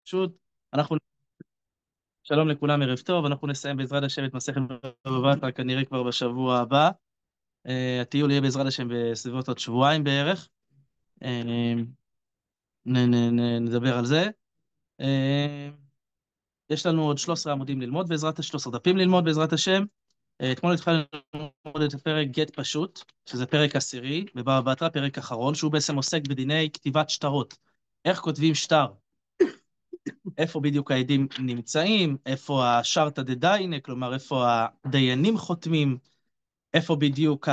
פשוט, אנחנו, שלום לכולם, ערב טוב, אנחנו נסיים בעזרת השם את מסכת בבא בתרא כנראה כבר בשבוע הבא. הטיול יהיה בעזרת השם בסביבות עוד שבועיים בערך. אה, נדבר על זה. אה, יש לנו עוד 13 עמודים ללמוד בעזרת השם, 13 דפים ללמוד בעזרת השם. אתמול התחלנו ללמוד את הפרק גט פשוט, שזה פרק עשירי, בבבא בתרא, פרק אחרון, שהוא בעצם עוסק בדיני כתיבת שטרות. איך כותבים שטר? איפה בדיוק העדים נמצאים, איפה השרתא דדיינא, כלומר איפה הדיינים חותמים, איפה בדיוק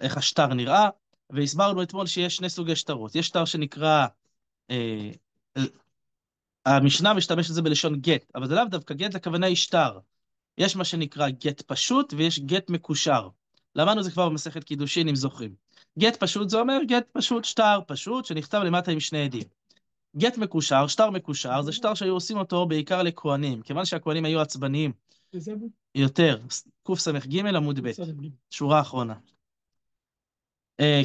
איך השטר נראה, והסברנו אתמול שיש שני סוגי שטרות. יש שטר שנקרא, אה, המשנה משתמשת בזה בלשון גט, אבל זה לאו דווקא גט, הכוונה היא שטר. יש מה שנקרא גט פשוט ויש גט מקושר. למדנו זה כבר במסכת קידושין, אם זוכרים. גט פשוט זה אומר גט פשוט, שטר פשוט, שנכתב למטה עם שני עדים. גט מקושר, שטר מקושר, זה שטר שהיו עושים אותו בעיקר לכהנים, כיוון שהכהנים היו עצבניים יותר. קס"ג עמוד ב', שורה אחרונה.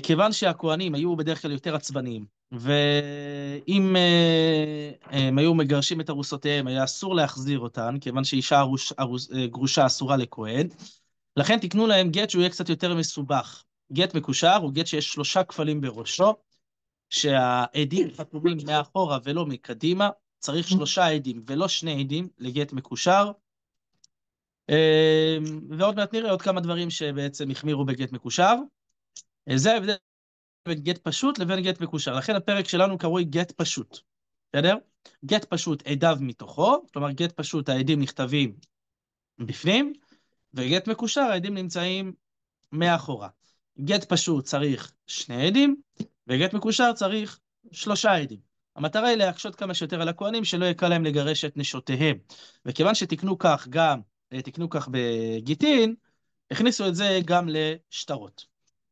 כיוון שהכהנים היו בדרך כלל יותר עצבניים, ואם הם היו מגרשים את ארוסותיהם, היה אסור להחזיר אותן, כיוון שאישה גרושה אסורה לכהן, לכן תקנו להם גט שהוא יהיה קצת יותר מסובך. גט מקושר הוא גט שיש 3 כפלים בראשו, שהעדים חתומים מאחורה ולא מקדימה, צריך 3 עדים ולא 2 עדים לגט מקושר. ועוד מעט נראה עוד כמה דברים שבעצם החמירו בגט מקושר. זה ההבדל בין גט פשוט לבין גט מקושר, לכן הפרק שלנו קרוי גט פשוט, בסדר? גט פשוט עדיו מתוכו, כלומר גט פשוט העדים נכתבים בפנים, וגט מקושר העדים נמצאים מאחורה. גט פשוט צריך 2 עדים, וגט מקושר צריך 3 עדים. המטרה היא להקשות כמה שיותר על הכהנים, שלא יקל להם לגרש את נשותיהם. וכיוון שתקנו כך בגיטין, הכניסו את זה גם לשטרות.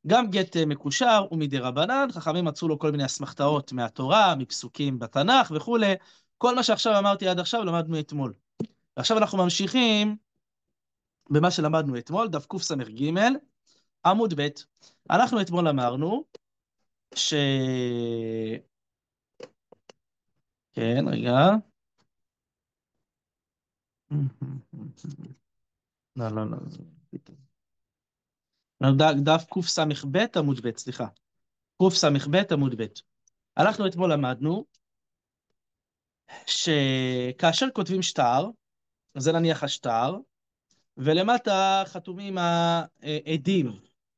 גם גט מקושר הוא מדרבנן, חכמים מצאו לו כל מיני אסמכתאות מהתורה, מפסוקים בתנ"ך וכולי. כל מה שעכשיו אמרתי עד עכשיו למדנו אתמול. ועכשיו אנחנו ממשיכים במה שלמדנו אתמול, דף קס"ג, עמוד ב'. אנחנו אתמול אמרנו כן, רגע. לא, לא, לא. דף קס"ב עמוד ב', סליחה. קס"ב עמוד ב'. אנחנו אתמול למדנו שכאשר כותבים שטר, זה נניח השטר, ולמטה חתומים העדים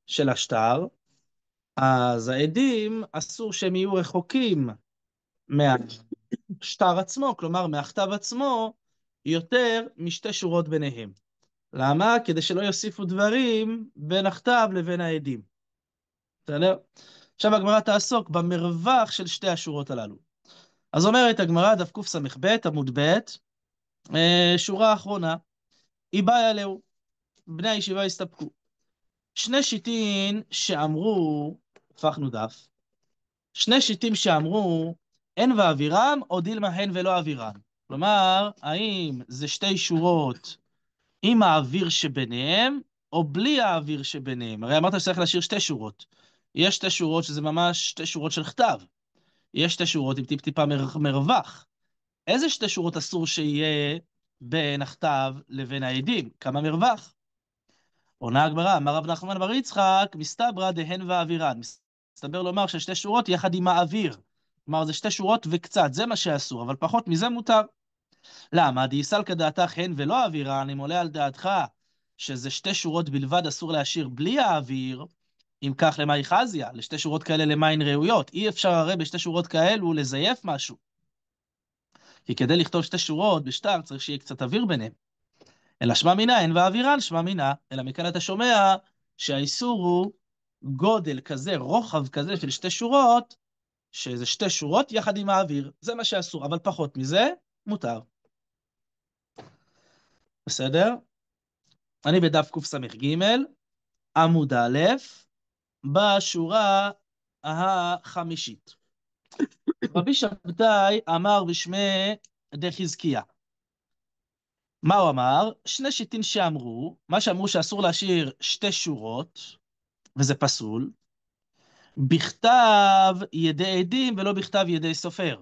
של השטר, אז העדים אסור שהם יהיו רחוקים מהשטר עצמו, כלומר מהכתב עצמו, יותר משתי שורות ביניהם. למה? כדי שלא יוסיפו דברים בין הכתב לבין העדים. בסדר? עכשיו הגמרא תעסוק במרווח של שתי השורות הללו. אז אומרת הגמרא, דף קס"ב עמוד ב', שורה אחרונה, איבאי עליהו, בני הישיבה הסתפקו. 2 שיטין שאמרו, הפכנו דף, 2 שיטים שאמרו, אין ואווירם, או דילמה הן ולא אווירן. כלומר, האם זה 2 שורות עם האוויר שביניהם, או בלי האוויר שביניהם? הרי אמרת שצריך להשאיר 2 שורות. יש 2 שורות שזה ממש 2 שורות של כתב. יש 2 שורות עם טיפ-טיפה מרווח. איזה 2 שורות אסור שיהיה בין הכתב לבין העדים? כמה מרווח? עונה הגמרא, אמר רב נחמן בר יצחק, מסתברא דהן ואווירן. מסתבר לומר ש2 שורות יחד עם האוויר. כלומר, זה 2 שורות וקצת, זה מה שאסור, אבל פחות מזה מותר. למה? דאיסלקא דעתך הן ולא אווירן, אם עולה על דעתך שזה 2 שורות בלבד אסור להשאיר בלי האוויר, אם כך למאי חזיה, ל2 שורות כאלה למה הן ראויות? אי אפשר הרי ב2 שורות כאלו לזייף משהו. כי כדי לכתוב 2 שורות בשטר צריך שיהיה קצת אוויר ביניהם. אלא שמע מינה, אין ואווירן שמע מינה, אלא מכאן אתה שומע שהאיסור הוא גודל כזה, רוחב כזה של 2 שורות, שזה 2 שורות יחד עם האוויר. זה מה שאסור, אבל פחות מזה, מותר. בסדר? אני בדף קס"ג, עמוד א', בשורה החמישית. רבי שבתאי אמר בשמי דחזקיה. מה הוא אמר? 2 שיטין שאמרו, מה שאמרו שאסור להשאיר 2 שורות, וזה פסול, בכתב ידי עדים ולא בכתב ידי סופר.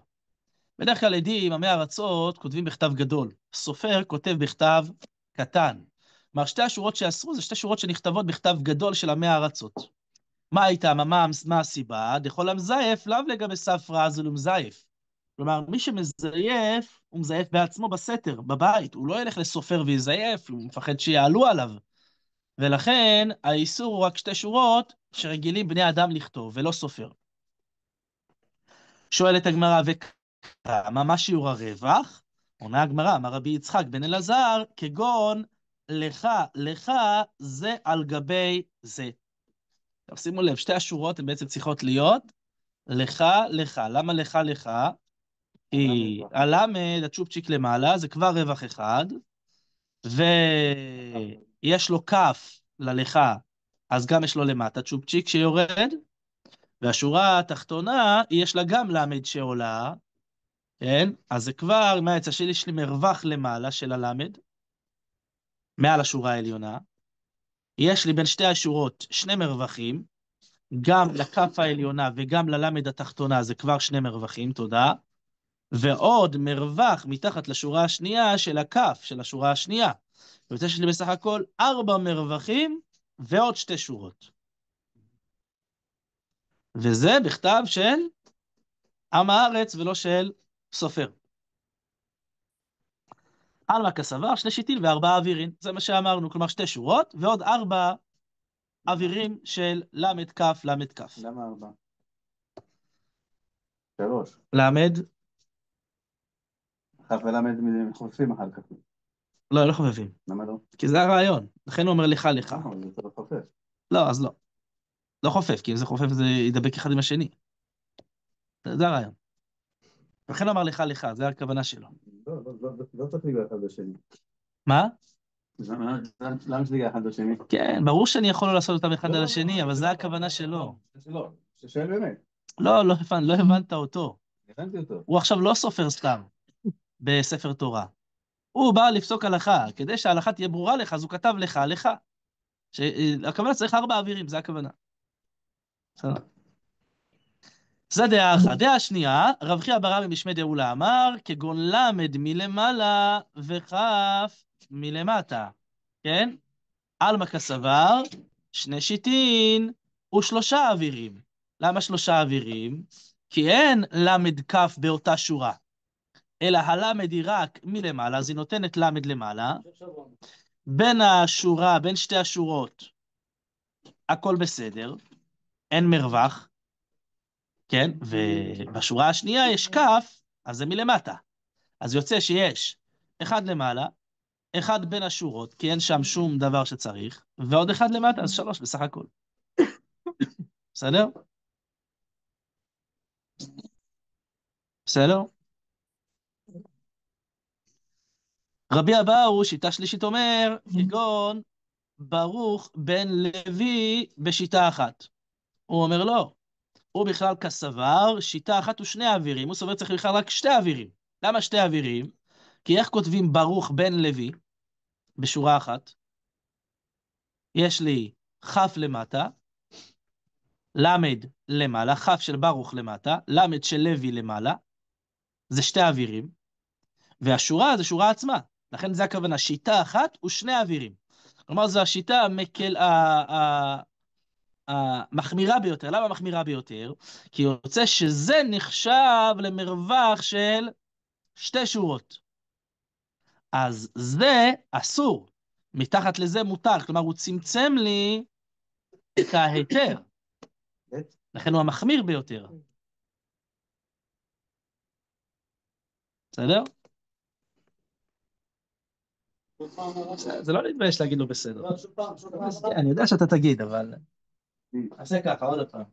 בדרך כלל עדים, עמי ארצות, כותבים בכתב גדול. סופר כותב בכתב קטן. כלומר, שתי השורות שאסרו זה שתי שורות שנכתבות בכתב גדול של עמי ארצות. מה איתם? מה הסיבה? דכל המזייף לאו לגבי ספרא אז הוא מזייף. כלומר, מי שמזייף, הוא מזייף בעצמו בסתר, בבית. הוא לא ילך לסופר ויזייף, הוא מפחד שיעלו עליו. ולכן, האיסור הוא רק שתי שורות שרגילים בני אדם לכתוב, ולא סופר. שואלת הגמרא, וכמה מה שיעור הרווח? עונה הגמרא, אמר רבי יצחק בן אלעזר, כגון לך זה על גבי זה. עכשיו שימו לב, שתי השורות הן בעצם צריכות להיות לך. למה לך? כי הלמד, הצ'ופצ'יק למעלה, זה כבר רווח אחד, ויש לו כף ללך, אז גם יש לו למטה צ'ופצ'יק שיורד, והשורה התחתונה, יש לה גם למד שעולה, כן? אז זה כבר, מה יצא שלי? יש לי מרווח למעלה של הלמד, מעל השורה העליונה. יש לי בין שתי השורות שני מרווחים, גם לכף העליונה וגם ללמד התחתונה, זה כבר שני מרווחים, תודה. ועוד מרווח מתחת לשורה השנייה של הכף של השורה השנייה. ויוצא שיש לי בסך הכל 4 מרווחים ועוד 2 שורות. וזה בכתב של עם הארץ ולא של סופר. עלמא כסבר, 2 שיטין ו4 אווירין. זה מה שאמרנו, כלומר 2 שורות ועוד 4 אווירים של למד כף, למד כף. למה 4? 3. למד? כף ולמד חופפים אחר כך. לא, לא חופפים. למה לא? כי זה הרעיון. לכן הוא אומר לך. נכון, זה צריך חופף. לא, אז לא. לא חופף, כי אם זה חופף זה ידבק אחד עם השני. זה הרעיון. לכן אמר לך, זה הכוונה שלו. לא צריך להיגע אחד בשני. מה? למה שתיגע אחד בשני? כן, ברור שאני יכול לא לעשות אותם אחד על השני, אבל זה הכוונה שלו. ששואל באמת. לא הבנת אותו. הבנתי אותו. הוא עכשיו לא סופר סתם בספר תורה. הוא בא לפסוק הלכה, כדי שההלכה תהיה ברורה לך, אז הוא כתב לך. הכוונה צריך 4 אווירים, זה הכוונה. בסדר. זה דעה אחת. דעה שנייה, רב חייא בר רבי משמי דאולה אמר, כגון למד מלמעלה וכף מלמטה. כן? עלמא כסבר, 2 שיטין ו3 אווירים. למה 3 אווירים? כי אין למד כף באותה שורה, אלא הלמד היא רק מלמעלה, אז היא נותנת למד למעלה. בין שתי השורות, הכל בסדר, אין מרווח, כן? ובשורה השנייה יש כף, אז זה מלמטה. אז יוצא שיש אחד למעלה, אחד בין השורות, כי אין שם שום דבר שצריך, ועוד אחד למטה, אז 3 בסך הכל. בסדר? בסדר? רבי אבאו, שיטה שלישית אומר, כגון ברוך בן לוי בשיטה אחת. הוא אומר לא, הוא בכלל כסבר, שיטה אחת ושני אווירים, הוא סובר צריך בכלל רק 2 אווירים. למה 2 אווירים? כי איך כותבים ברוך בן לוי בשורה אחת? יש לי כף למטה, למד למעלה, כף של ברוך למטה, למד של לוי למעלה, זה 2 אווירים, והשורה זה שורה עצמה. לכן זה הכוונה, שיטה אחת ושני אווירים. כלומר, זו השיטה המחמירה ביותר. למה מחמירה ביותר? כי יוצא שזה נחשב למרווח של 2 שורות. אז זה אסור. מתחת לזה מותר. כלומר, הוא צמצם לי את ההיתר. לכן הוא המחמיר ביותר. בסדר? זה לא להתבייש להגיד לו בסדר. אני יודע שאתה תגיד, אבל... עשה ככה, עוד פעם.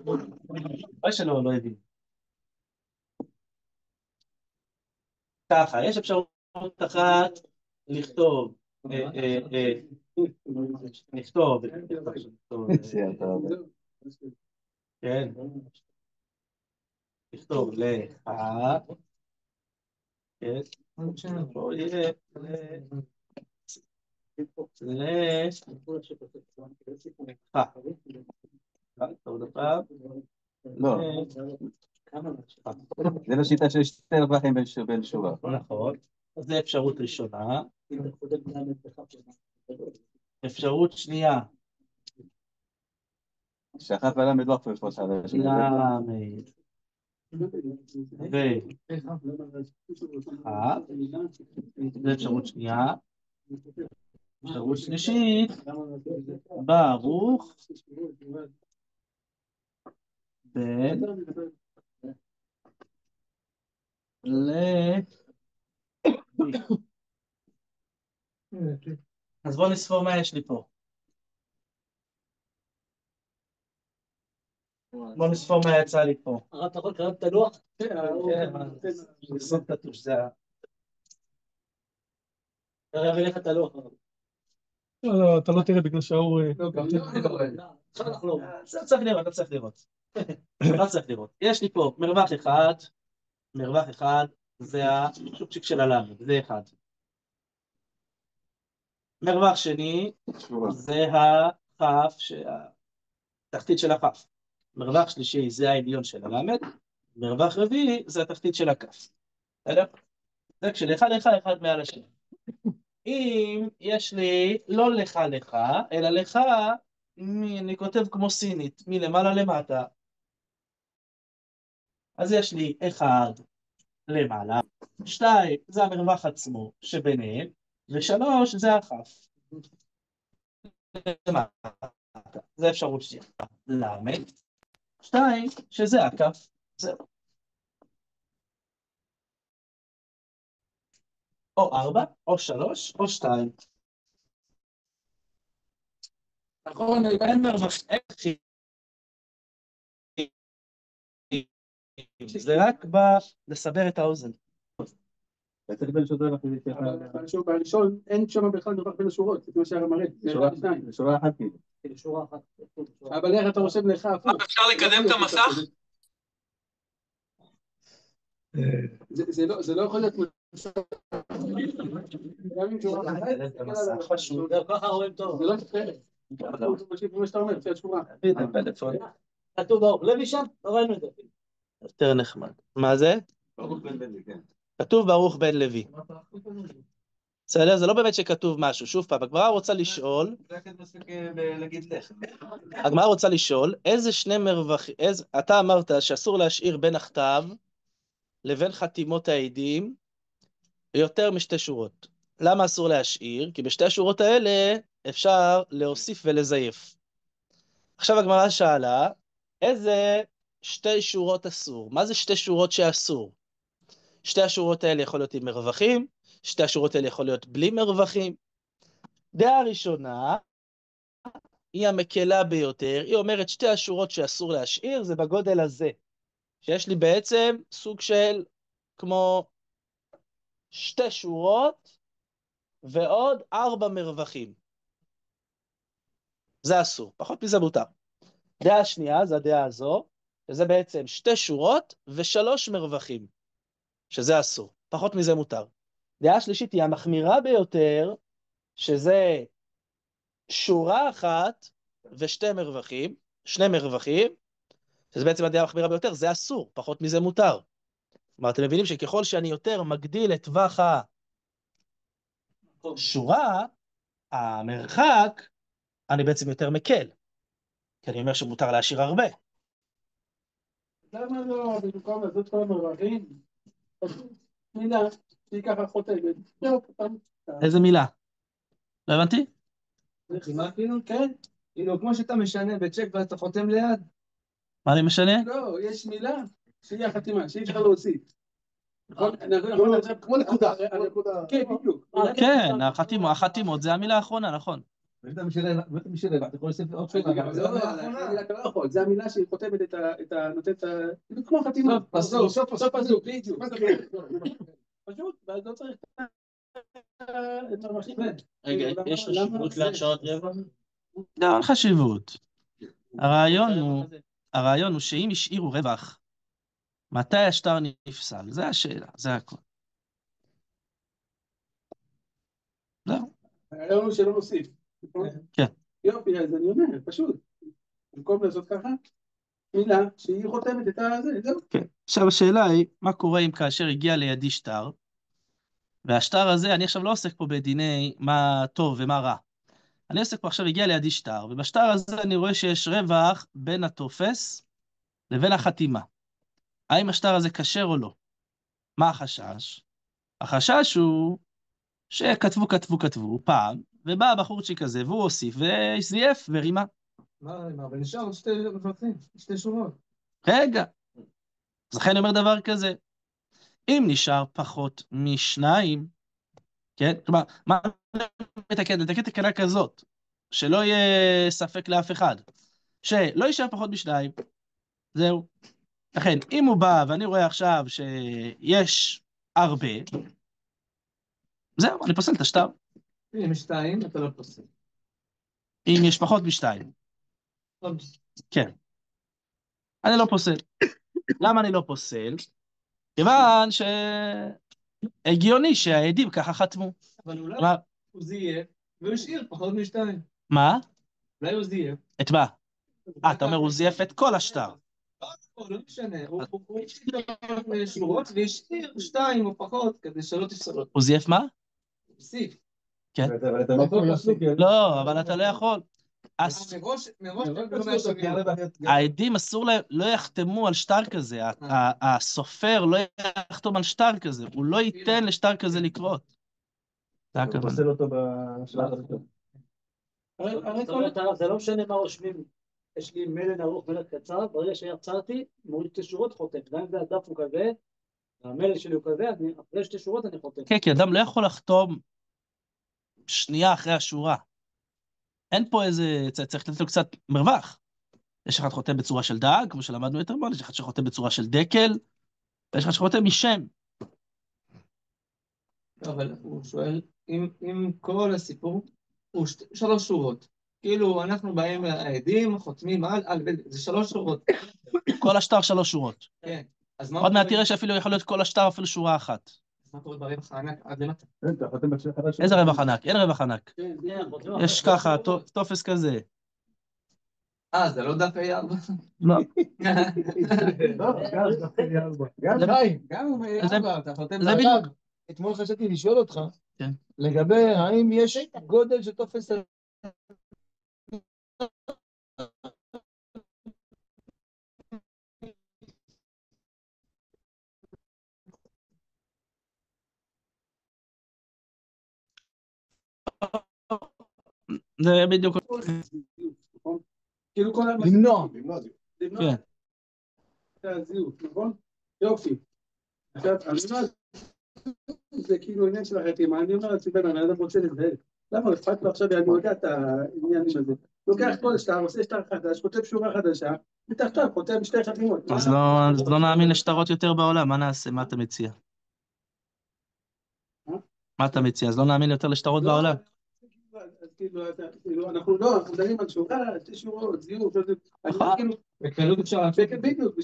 אולי שלא, לא הבין. ככה, יש אפשרות אחת לכתוב, לכתוב, כן, לכתוב לך, כן, פה יהיה, לך, עוד פעם, לא. זה לשיטה שיש שתי רווחים בין שורה. נכון. אז זה אפשרות ראשונה. אפשרות שנייה. שאחת והלמד לא הפרשות על השני. למד. זה אפשרות שנייה. אפשרות שלישית. ברוך. בן. לוי. אז בואו נספור מה יש לי פה. בואו נספור מה יצא לי פה. אתה יכול לקרב את הלוח? כן, נספור את הטוש, זה ה... קרב אליך את הלוח. לא, אתה לא תראה בגלל שההוא... אתה צריך לראות, אתה צריך לראות. אתה צריך לראות. יש לי פה מרווח אחד, מרווח אחד, זה השופצ'יק של הלמד, זה אחד. מרווח שני, זה הכף, התחתית של הכף. מרווח שלישי זה העליון של הלמד, מרווח רביעי זה התחתית של הכף. בסדר? זה כשלך לך אחד מעל השני. אם יש לי לא לך לך, אלא לך, אני כותב כמו סינית, מלמעלה למטה. אז יש לי אחד למעלה, שתיים זה המרווח עצמו שביניהם, ושלוש זה הכף. למטה. זה אפשרות שנייה. למד. שתיים, שזה הכף. זהו. או 4, או 3, או 2. נכון, אין מרווח. זה רק בא לסבר את האוזן. צריך בין שוטר לחילית. אבל שוב, בראשון אין שם בכלל מרווח בין השורות, זה מה שהרב מראה. שורה אחת כאילו. שורה אחת. אבל איך אתה רושם לך הפוך? אפשר לקדם את המסך? זה לא יכול להיות מסך. גם אם שורה אחת. ככה רואים טוב. זה לא נפרד. כמו שאתה אומר, לפי השורה. כתוב ברוך לוי שם? לא ראינו את זה. יותר נחמד. מה זה? ברוך בן לוי, כן. כתוב ברוך בן לוי. בסדר? זה לא באמת שכתוב משהו. שוב פעם, הגמרא רוצה לשאול, הגמרא רוצה לשאול, איזה שני מרווחים, אתה אמרת שאסור להשאיר בין הכתב לבין חתימות העדים יותר משתי שורות. למה אסור להשאיר? כי בשתי השורות האלה אפשר להוסיף ולזייף. עכשיו הגמרא שאלה, איזה שתי שורות אסור? מה זה שתי שורות שאסור? שתי השורות האלה יכול להיות עם מרווחים, שתי השורות האלה יכול להיות בלי מרווחים. דעה ראשונה היא המקלה ביותר, היא אומרת שתי השורות שאסור להשאיר זה בגודל הזה, שיש לי בעצם סוג של כמו שתי שורות ועוד 4 מרווחים. זה אסור, פחות מזה מותר. דעה שנייה זה הדעה הזו, שזה בעצם שתי שורות ו3 מרווחים, שזה אסור, פחות מזה מותר. דעה שלישית היא המחמירה ביותר, שזה שורה אחת ושתי מרווחים, שני מרווחים, שזה בעצם הדעה המחמירה ביותר, זה אסור, פחות מזה מותר. כלומר, אתם מבינים שככל שאני יותר מגדיל את טווח השורה, המרחק, אני בעצם יותר מקל. כי אני אומר שמותר להשאיר הרבה. למה לא, במקום לעשות כל המרווחים? מילה, שהיא ככה חותמת. איזה מילה? לא הבנתי? חתימה כאילו? כן. כאילו, כמו שאתה משנה בצ'ק ואתה חותם ליד. מה אני משנה? לא, יש מילה שהיא החתימה, שאי אפשר להוסיף. נכון? כמו נקודה. כן, בדיוק. כן, החתימות זה המילה האחרונה, נכון. ואתה משלם, אתה יכול לספר עוד שורה. אתה לא יכול, זה המילה שהיא חותמת את ה... נותנת את ה... כמו החתימה. סוף פסוק, בדיוק. פשוט, ואז לא צריך את המחליף. רגע, יש חשיבות להשארת רבע? לא, אין חשיבות. הרעיון הוא שאם השאירו רווח, מתי השטר נפסל? זה השאלה, זה הכל. זהו. הרעיון הוא שלא נוסיף. כן. יופי, אז אני אומר, פשוט. במקום לעשות ככה, מילה שהיא חותמת את הזה, זהו. כן. עכשיו השאלה היא, מה קורה אם כאשר הגיע לידי שטר, והשטר הזה, אני עכשיו לא עוסק פה בדיני מה טוב ומה רע. אני עוסק פה עכשיו, הגיע לידי שטר, ובשטר הזה אני רואה שיש רווח בין הטופס לבין החתימה. האם השטר הזה כשר או לא? מה החשש? החשש הוא כתבו פעם, ובא הבחורצ'יק הזה, והוא הוסיף, וזייף ורימה. מה, אבל נשאר עוד שתי מפרצים, שתי שורות. רגע. אז לכן אני אומר דבר כזה, אם נשאר פחות משניים, כן? כלומר, מה מתקן? נתקן תקנה כזאת, שלא יהיה ספק לאף אחד, שלא יישאר פחות משניים, זהו. לכן, אם הוא בא ואני רואה עכשיו שיש הרבה, זהו, אני פוסל את השטר. אם שתיים, אתה לא פוסל. אם יש פחות משתיים. כן. אני לא פוסל. למה אני לא פוסל? כיוון שהגיוני שהעדים ככה חתמו. אבל אולי מה? הוא זייף, והוא השאיר פחות משתיים. מה? אולי הוא זייף. את מה? אתה אומר הוא זייף את כל השטר. לא משנה, הוא השאיר שורות והשאיר שתיים או פחות, כדי שלא תפסלות. הוא זייף מה? הוסיף. כן. אבל אתה לא יכול לעשות. לא, אבל אתה לא יכול. מראש אתה לא מאשרים. העדים אסור להם, לא יחתמו על שטר כזה, הסופר לא יחתום על שטר כזה, הוא לא ייתן לשטר כזה לקרות. זה אתה הכוונה. פוסל אותו בשלב הראשון. זה לא משנה מה רושמים. יש לי מלן ארוך, מלן קצר, ברגע שיצרתי, מוריד שתי שורות חותם. גם אם הדף הוא כזה, המלן שלי הוא כזה, אחרי שתי שורות אני חותם. כן, כי אדם לא יכול לחתום שנייה אחרי השורה. אין פה איזה, צריך לתת לו קצת מרווח. יש אחד חותם בצורה של דג, כמו שלמדנו יותר מאוד, יש אחד שחותם בצורה של דקל, ויש אחד שחותם משם. אבל הוא שואל, אם כל הסיפור הוא שלוש שורות, כאילו אנחנו באים העדים, חותמים על, זה שלוש שורות. כל השטר 3 שורות. כן. אז מה עוד מעט תראה שאפילו יכול להיות כל השטר אפילו שורה אחת. מה קורה ברווח הענק עד למטה? אתה חותם בשלב הראשון. איזה רווח ענק? אין רווח ענק. כן, יש ככה, טופס כזה. זה לא דף A4? לא. גם A4, אתה חותם זה בדף. בדיוק. אתמול חשבתי לשאול אותך, כן. לגבי האם יש גודל של טופס... זה בדיוק. כאילו כל למנוע. כן. הזיוף, נכון? יופי. עכשיו, זה כאילו עניין של החתימה, אני אומר לעצמי, בן אדם רוצה לזהל. למה? אכפת לו עכשיו, אני יודע את העניין הזה. לוקח כל שטר, עושה שטר חדש, כותב שורה חדשה, מתחתיו, כותב שתי חתימות. אז לא נאמין לשטרות יותר בעולם, מה נעשה? מה אתה מציע? מה אתה מציע? אז לא נאמין יותר לשטרות בעולם. כאילו, אנחנו דנים על שורה, שתי שורות, זיוף, בקלות אפשר להפק בדיוק,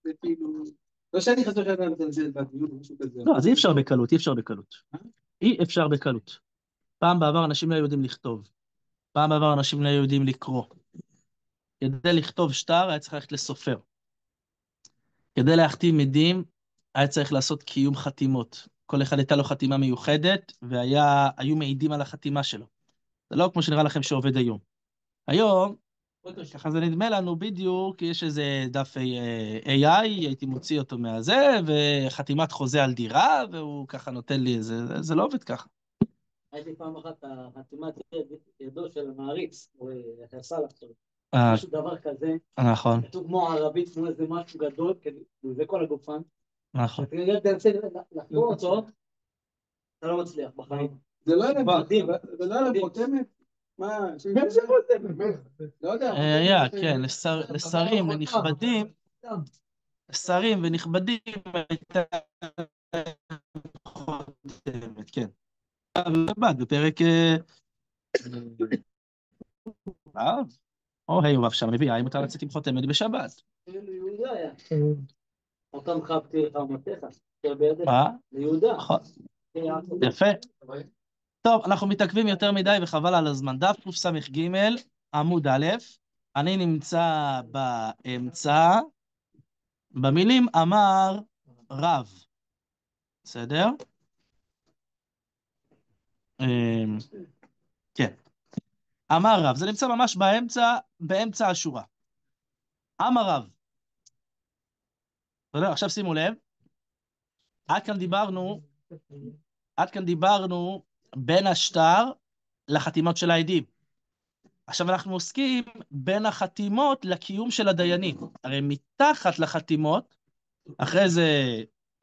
זה כאילו, לא שאני חושב שאתה נתנזל בדיוק או משהו כזה. לא, אז אי אפשר בקלות, אי אפשר בקלות. אי אפשר בקלות. פעם בעבר אנשים לא יודעים לכתוב. פעם בעבר אנשים לא יודעים לקרוא. כדי לכתוב שטר היה צריך ללכת לסופר. כדי להחתים עדים היה צריך לעשות קיום חתימות. כל אחד הייתה לו חתימה מיוחדת, והיו מעידים על החתימה שלו. זה לא כמו שנראה לכם שעובד היום. היום, ככה זה נדמה לנו בדיוק, יש איזה דף AI, הייתי מוציא אותו מהזה, וחתימת חוזה על דירה, והוא ככה נותן לי איזה, זה לא עובד ככה. הייתי פעם אחת החתימת ידו של המעריץ, או חסה לחתום. משהו דבר כזה. נכון. כתוב כמו ערבית, כמו איזה משהו גדול, זה כל הגופן. נכון. אתה רוצה לחתום אותו, אתה לא מצליח בחיים. זה לא היה חותמת? מה? גם זה חותמת. לא יודע. היה, כן, לשרים ונכבדים, לשרים ונכבדים הייתה חותמת, כן. בפרק... או היי, הוא שם מביא, האם מותר לצאת עם חותמת בשבת? ליהודה היה. אותם חבתי לך ומתך. מה? ליהודה. נכון. יפה. טוב, אנחנו מתעכבים יותר מדי וחבל על הזמן. דף קס"ג, עמוד א', אני נמצא באמצע, במילים אמר רב. בסדר? כן. אמר רב, זה נמצא ממש באמצע השורה. אמר רב. בסדר? עכשיו שימו לב. עד כאן דיברנו בין השטר לחתימות של העדים. עכשיו אנחנו עוסקים בין החתימות לקיום של הדיינים. הרי מתחת לחתימות, אחרי זה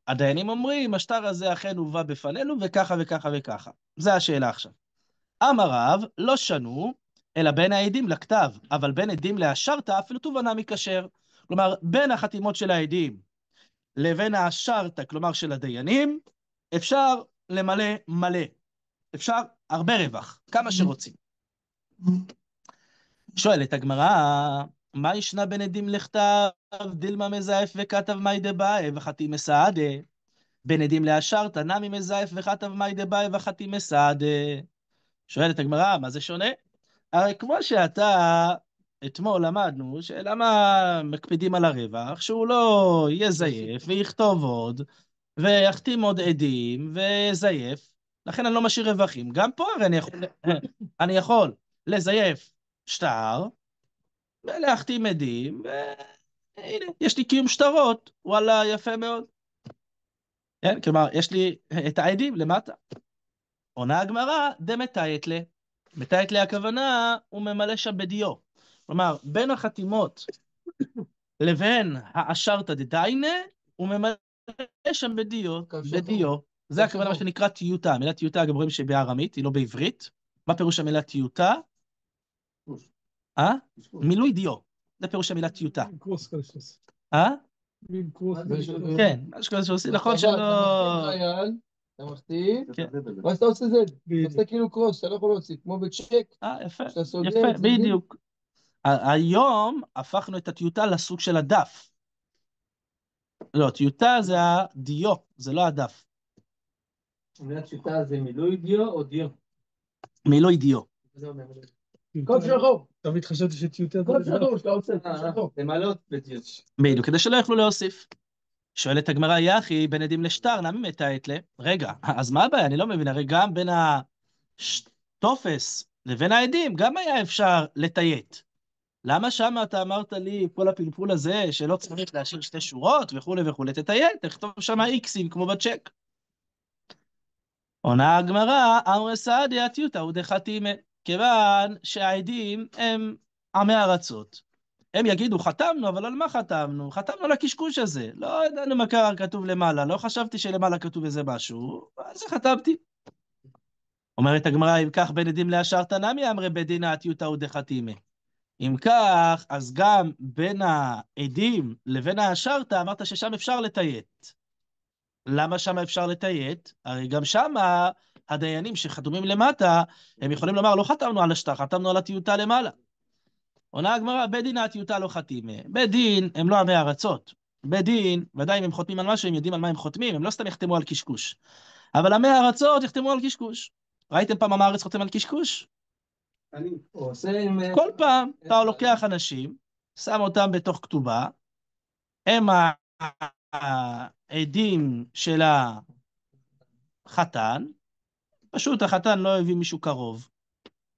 הדיינים אומרים, השטר הזה אכן הובא בפנינו וככה וככה וככה. זה השאלה עכשיו. אמר רב, לא שנו, אלא בין העדים לכתב, אבל בין עדים להשרתא אפילו תובנה מכשר. כלומר, בין החתימות של העדים לבין השרתא, כלומר של הדיינים, אפשר למלא מלא. אפשר הרבה רווח, כמה שרוצים. שואלת הגמרא, מה ישנה בין עדים לכתב, דילמה מזייף וכתב מאי דבאי וחתים מסעדה? בין עדים להשרתא, נמי מזייף וכתב מאי דבאי וחתים מסעדה. שואלת הגמרא, מה זה שונה? הרי כמו שאתה, אתמול למדנו, שלמה מקפידים על הרווח, שהוא לא יזייף ויכתוב עוד, ויחתים עוד עדים ויזייף, לכן אני לא משאיר רווחים. גם פה הרי אני יכול לזייף שטר, ולהחתים עדים, והנה, יש לי קיום שטרות, וואלה, יפה מאוד. כן, כלומר, יש לי את העדים למטה. עונה הגמרא, דמתיית לה. מתיית לה הכוונה, הוא ממלא שם בדיו. כלומר, בין החתימות לבין האשרתא דדיינה, הוא ממלא שם בדיו. זה הכוונה מה שנקרא טיוטה. המילה טיוטה, גם רואים שבארמית, היא לא בעברית. מה פירוש המילה טיוטה? מילוי דיו. זה פירוש המילה טיוטה. כן, משהו כזה שעושים, נכון שלא... אתה מחתים, ואז אתה עושה זה, אתה עושה כאילו קרוס, אתה לא יכול להוציא, כמו בצ'ק. יפה, בדיוק. היום הפכנו את הטיוטה לסוג של הדף. לא, טיוטה זה הדיו, זה לא הדף. המילה טיוטה זה מילוי דיו או דיו? מילוי דיו. קוד שחור. תמיד חשבתי שטיוטה זה... קוד שחור, שאתה עושה, זה מלות בדיוט. בדיוק, כדי שלא יוכלו להוסיף. שואלת הגמרא, יחי, בין עדים לשטר, נמי מתיית לה? רגע, אז מה הבעיה? אני לא מבין, הרי גם בין הטופס לבין העדים, גם היה אפשר לתיית. למה שם אתה אמרת לי, כל הפלפול הזה, שלא צריך להשאיר שתי שורות וכו' וכו', תתיית, תכתוב שם איקסים כמו בצ'ק. עונה הגמרא, אמרי סעדיה טיוטה הוא דחתימה, כיוון שהעדים הם עמי ארצות. הם יגידו, חתמנו, אבל על מה חתמנו? חתמנו על הקשקוש הזה. לא ידענו מה קרה כתוב למעלה, לא חשבתי שלמעלה כתוב איזה משהו, אז חתמתי. אומרת הגמרא, אם כך בין עדים להשרתא נמי אמרי בדינא טיוטה הוא דחתימה. אם כך, אז גם בין העדים לבין האשרתא, אמרת ששם אפשר לתיית. למה שם אפשר לתיית? הרי גם שם הדיינים שחתומים למטה, הם יכולים לומר, לא חתמנו על השטר, חתמנו על הטיוטה למעלה. עונה הגמרא, בית דין הטיוטה לא חתימה. בית דין הם לא עמי ארצות. בית דין, ודאי אם הם חותמים על משהו, הם יודעים על מה הם חותמים, הם לא סתם יחתמו על קשקוש. אבל עמי ארצות יחתמו על קשקוש. ראיתם פעם עם הארץ חותם על קשקוש? כל פעם אתה לוקח אנשים, שם אותם בתוך כתובה, הם העדים של החתן, פשוט החתן לא הביא מישהו קרוב,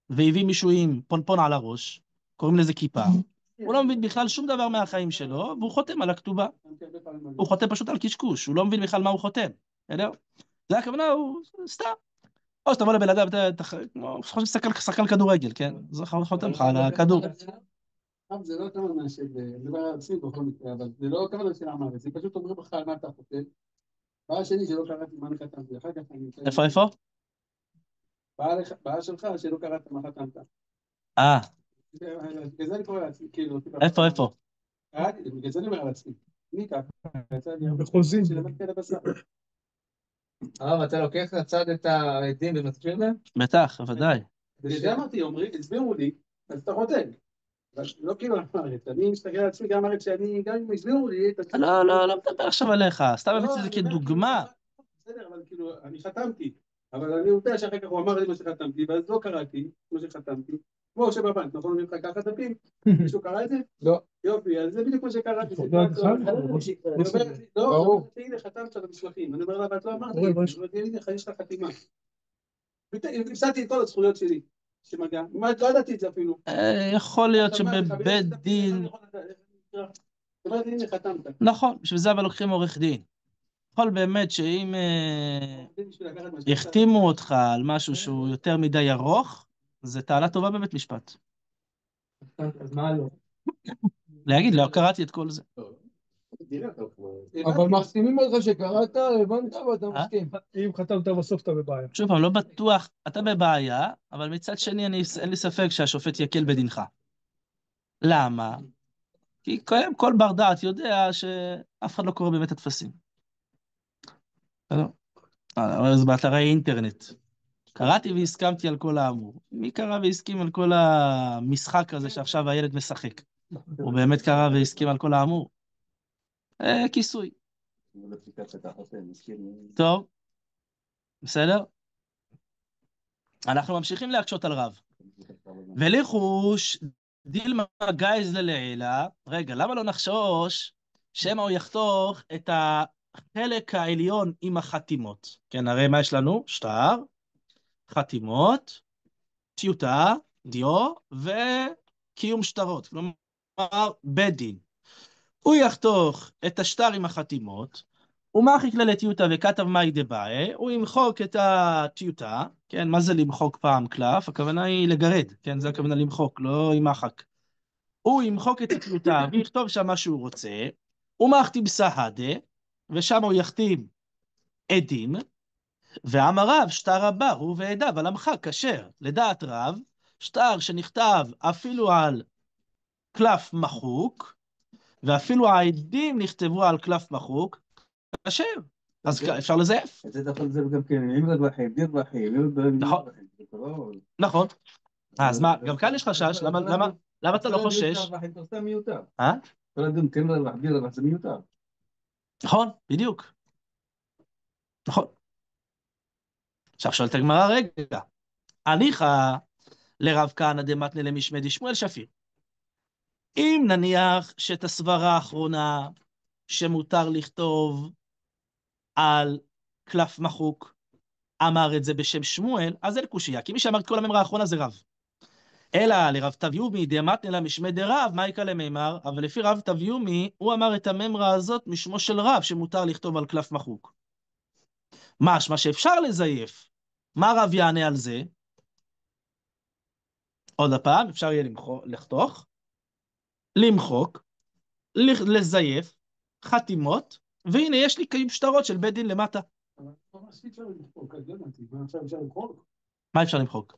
והביא מישהו עם פונפון על הראש, קוראים לזה כיפה, הוא לא מבין בכלל שום דבר מהחיים שלו, והוא חותם על הכתובה. הוא חותם פשוט על קשקוש, הוא לא מבין בכלל מה הוא חותם. זה הכוונה, הוא סתם. או שאתה בוא לבן אדם, כמו שחקן כדורגל, כן? זה חותם לך על הכדור. זה לא כוונה של, זה לא עצמי בכל מקרה, אבל זה לא כוונה של אמרת, זה פשוט אומרים לך על מה אתה חותם. בעיה שני שלא קראתי מה חתמתי, אחר כך אני... איפה? בעיה שלך שלא קראת מה חתמת. בגלל זה אני קורא לעצמי, כאילו... איפה? בגלל זה אני אומר על עצמי. אני ככה, בחוזים. אתה לוקח לצד את העדים ומסביר להם? בטח, ודאי. בגלל זה אמרתי, הסבירו לי, אז אתה חותם. לא כאילו אמרת, אני מסתכל על עצמי, גם אמרת שאני, גם אם הסבירו לי... לא מדבר עכשיו עליך, סתם הבאתי את זה כדוגמה. בסדר, אבל כאילו, אני חתמתי, אבל אני יודע שאחר כך הוא אמר לי מה שחתמתי, ואז לא קראתי מה שחתמתי, כמו שבבנק, נכון? אומרים לך ככה דפים, מישהו קרא את זה? לא. יופי, אז זה בדיוק כמו שקראתי. ברור. לא, הנה חתמת על המשלחים. אני אומר לה, ואת לא אמרת לי, הנה יש לך חתימה. הפסדתי את כל הזכויות שלי, שמגע. לא ידעתי את זה אפילו. יכול להיות שבבית דין... הנה חתמת. נכון, בשביל זה אבל לוקחים עורך דין. יכול באמת שאם יחתימו אותך על משהו שהוא יותר מדי ארוך, זה טענה טובה בבית משפט. אז מה לא? להגיד, לא קראתי את כל זה. אבל מחתימים אותך שקראת, הבנת ואתה מסכים. אם חתמת בסוף אתה בבעיה. שוב פעם, לא בטוח, אתה בבעיה, אבל מצד שני אין לי ספק שהשופט יקל בדינך. למה? כי כל בר דעת יודע שאף אחד לא קורא באמת הטפסים. אבל זה באתרי אינטרנט. קראתי והסכמתי על כל האמור. מי קרא והסכים על כל המשחק הזה שעכשיו הילד משחק? הוא באמת קרא והסכים על כל האמור? כיסוי. טוב, בסדר? אנחנו ממשיכים להקשות על רב. וליחוש דילמה גייז ללעילה, רגע, למה לא נחשוש שמא הוא יחתוך את החלק העליון עם החתימות? כן, הרי מה יש לנו? שטר, חתימות, טיוטה, דיו, וקיום שטרות, כלומר, בית דין. הוא יחתוך את השטר עם החתימות, ומחי כללי טיוטה וכתב מאי דבאי, הוא ימחוק את הטיוטה, כן, מה זה למחוק פעם קלף? הכוונה היא לגרד, כן, זה הכוונה למחוק, לא ימחק. הוא ימחוק את הטיוטה ויכתוב שם מה שהוא רוצה, ומחתים סהדה, ושם הוא יחתים עדים, ואמר רב, שטר הבא הוא ועדיו על המחק, כשר. לדעת רב, שטר שנכתב אפילו על קלף מחוק, ואפילו העדים נכתבו על קלף מחוק, כשר. אז אפשר לזייף. זה יכול לזייף גם כן, אם רווחים, דין רווחים, נכון. נכון. אז מה, גם כאן יש חשש, למה אתה לא חושש? זה סתם מיותר. אה? כל אדם כן רווח, בלי רווח, זה מיותר. נכון, בדיוק. נכון. עכשיו שואלת הגמרא, רגע, הניחא לרב כהנא דמתנא למשמי דשמואל שפיר. אם נניח שאת הסברה האחרונה שמותר לכתוב על קלף מחוק, אמר את זה בשם שמואל, אז אין קושיה, כי מי שאמר את כל הממרה האחרונה זה רב. אלא לרב תביומי דמתנא למשמי דרב, מה יקא למימר? אבל לפי רב תביומי, הוא אמר את הממרה הזאת משמו של רב, שמותר לכתוב על קלף מחוק. מה שאפשר לזייף, מה רב יענה על זה? עוד הפעם, אפשר יהיה לחתוך, למחוק, לזייף, חתימות, והנה יש לי קיום שטרות של בית דין למטה. מה אפשר למחוק?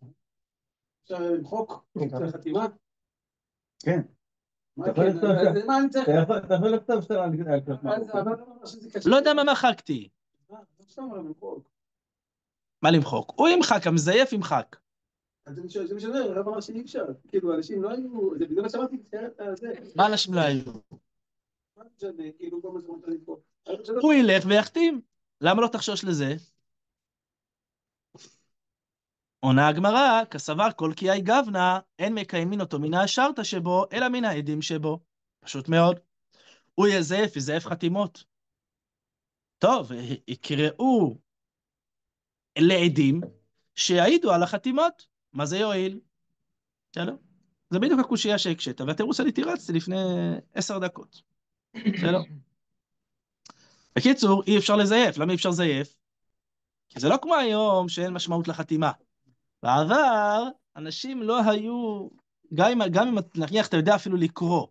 אפשר למחוק? אפשר חתימה? כן. מה אני צריך? אתה יכול לכתוב שאתה על קלף מחוק. לא יודע מה מחקתי. מה למחוק? הוא ימחק, המזייף ימחק. אז זה משנה, רב אמר שאי אפשר. כאילו, אנשים לא היו... זה בגלל שאמרתי, מה אנשים לא היו? מה משנה, כאילו, כל מה שאתה למחוק. הוא ילך ויחתים. למה לא תחשוש לזה? עונה הגמרא, כסבר כל קיי גבנה, אין מקיימין אותו מן השרתא שבו, אלא מן העדים שבו. פשוט מאוד. הוא יזייף חתימות. טוב, יקראו לעדים שיעידו על החתימות. מה זה יועיל? בסדר? זה בדיוק הקושייה שהקשת, והתירוץ אני תירצתי לפני 10 דקות. בסדר? בקיצור, אי אפשר לזייף. למה אי אפשר לזייף? כי זה לא כמו היום שאין משמעות לחתימה. בעבר, אנשים לא היו, גם אם נניח אתה יודע אפילו לקרוא,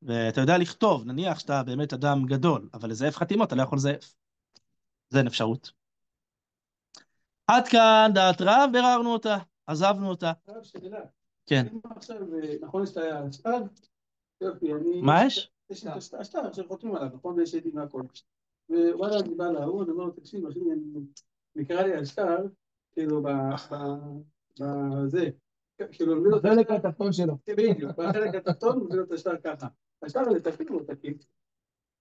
ואתה יודע לכתוב, נניח שאתה באמת אדם גדול, אבל לזייף חתימות אתה לא יכול לזייף. זה אין אפשרות. עד כאן דעת רב, בררנו אותה, עזבנו אותה. כן. נכון, יש את השטר? יופי, אני... מה יש? יש את השטר שחותמים עליו, נכון? ויש עדים והכל. ווואלה, אני בא להוא, אני אומר לו, תקשיב, אחי, אני קרא לי השטר, כאילו, בזה. כאילו, בחלק התחתון שלו. בדיוק, בחלק התחתון, הוא מביא לו את השטר ככה. השטר הזה תקין או תקין?